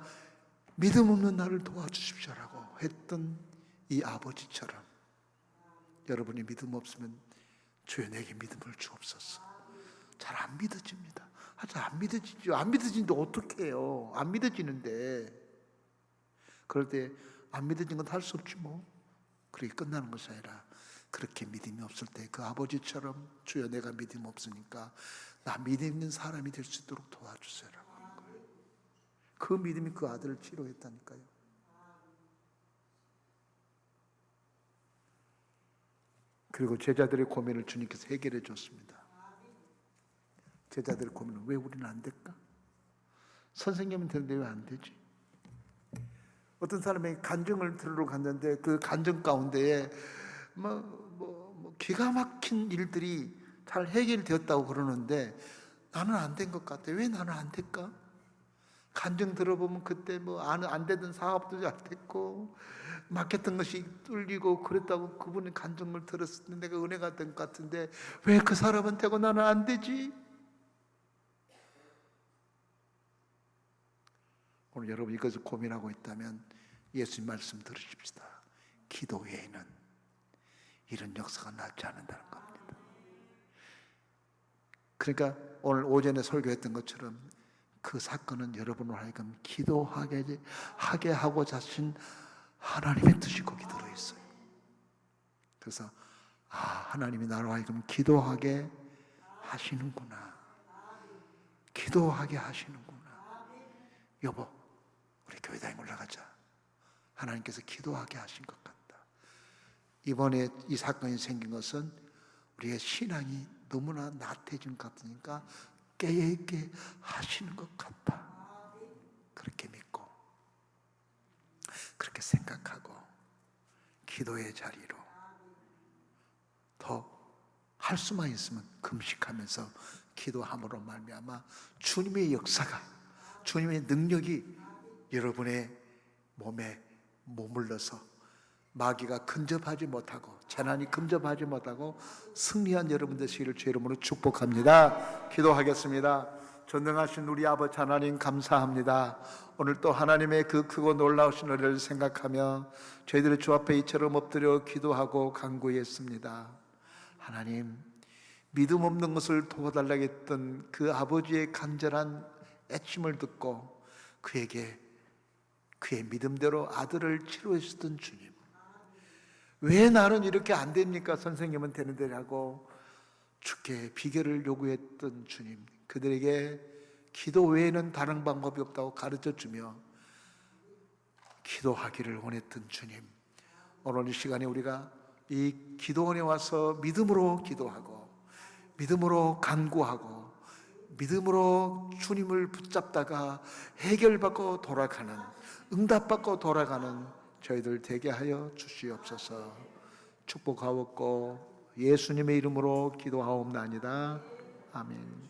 믿음 없는 나를 도와주십시오라고 했던 이 아버지처럼 여러분이 믿음 없으면 주여 내게 믿음을 주옵소서. 잘 안 믿어집니다. 안 믿어지죠. 안 믿어지는데 어떻게 해요? 안 믿어지는데. 그럴 때 안 믿어진 건 할 수 없지 뭐. 그렇게 끝나는 것이 아니라 그렇게 믿음이 없을 때 그 아버지처럼 주여 내가 믿음 없으니까 나 믿음 있는 사람이 될 수 있도록 도와주세요라고 하는 거예요. 그 믿음이 그 아들을 치료했다니까요. 그리고 제자들의 고민을 주님께서 해결해 줬습니다. 제자들의 고민은 왜 우리는 안 될까? 선생님은 되는데 왜 안 되지? 어떤 사람이 간증을 들으러 갔는데 그 간증 가운데에 기가 막힌 일들이 잘 해결되었다고 그러는데 나는 안 된 것 같아. 왜 나는 안 될까? 간증 들어보면 그때 안 되던 사업도 잘 됐고 막혔던 것이 뚫리고 그랬다고 그분의 간증을 들었을 때 내가 은혜가 된 것 같은데 왜 그 사람은 되고 나는 안 되지? 오늘 여러분 이것을 고민하고 있다면 예수님 말씀 들으십시다. 기도 외에는 이런 역사가 낫지 않는다는 겁니다. 그러니까 오늘 오전에 설교했던 것처럼 그 사건은 여러분을 하여금 기도하게 하고자 하신 하나님의 뜻이 거기 들어있어요. 그래서 하나님이 나로 하여금 기도하게 하시는구나. 기도하게 하시는구나. 여보, 우리 교회 다니고 올라가자. 하나님께서 기도하게 하신 것 같다. 이번에 이 사건이 생긴 것은 우리의 신앙이 너무나 나태해진 것 같으니까 깨게 하시는 것 같다. 그렇게 믿고 그렇게 생각하고 기도의 자리로 더 할 수만 있으면 금식하면서 기도함으로 말미암아 주님의 역사가, 주님의 능력이 여러분의 몸에 머물러서 마귀가 근접하지 못하고 재난이 근접하지 못하고 승리한 여러분 되시기를 주의 이름으로 축복합니다. 기도하겠습니다. 전능하신 우리 아버지 하나님 감사합니다. 오늘 또 하나님의 그 크고 놀라우신 은혜를 생각하며 저희들의 주 앞에 이처럼 엎드려 기도하고 간구했습니다. 하나님, 믿음 없는 것을 도와달라고 했던 그 아버지의 간절한 애침을 듣고 그에게 그의 믿음대로 아들을 치료했었던 주님, 왜 나는 이렇게 안 됩니까? 선생님은 되는데 하고 주께 비결을 요구했던 주님, 그들에게 기도 외에는 다른 방법이 없다고 가르쳐주며 기도하기를 원했던 주님, 오늘 이 시간에 우리가 이 기도원에 와서 믿음으로 기도하고 믿음으로 간구하고 믿음으로 주님을 붙잡다가 해결받고 돌아가는, 응답받고 돌아가는 저희들 되게 하여 주시옵소서. 축복하옵고 예수님의 이름으로 기도하옵나이다. 아멘.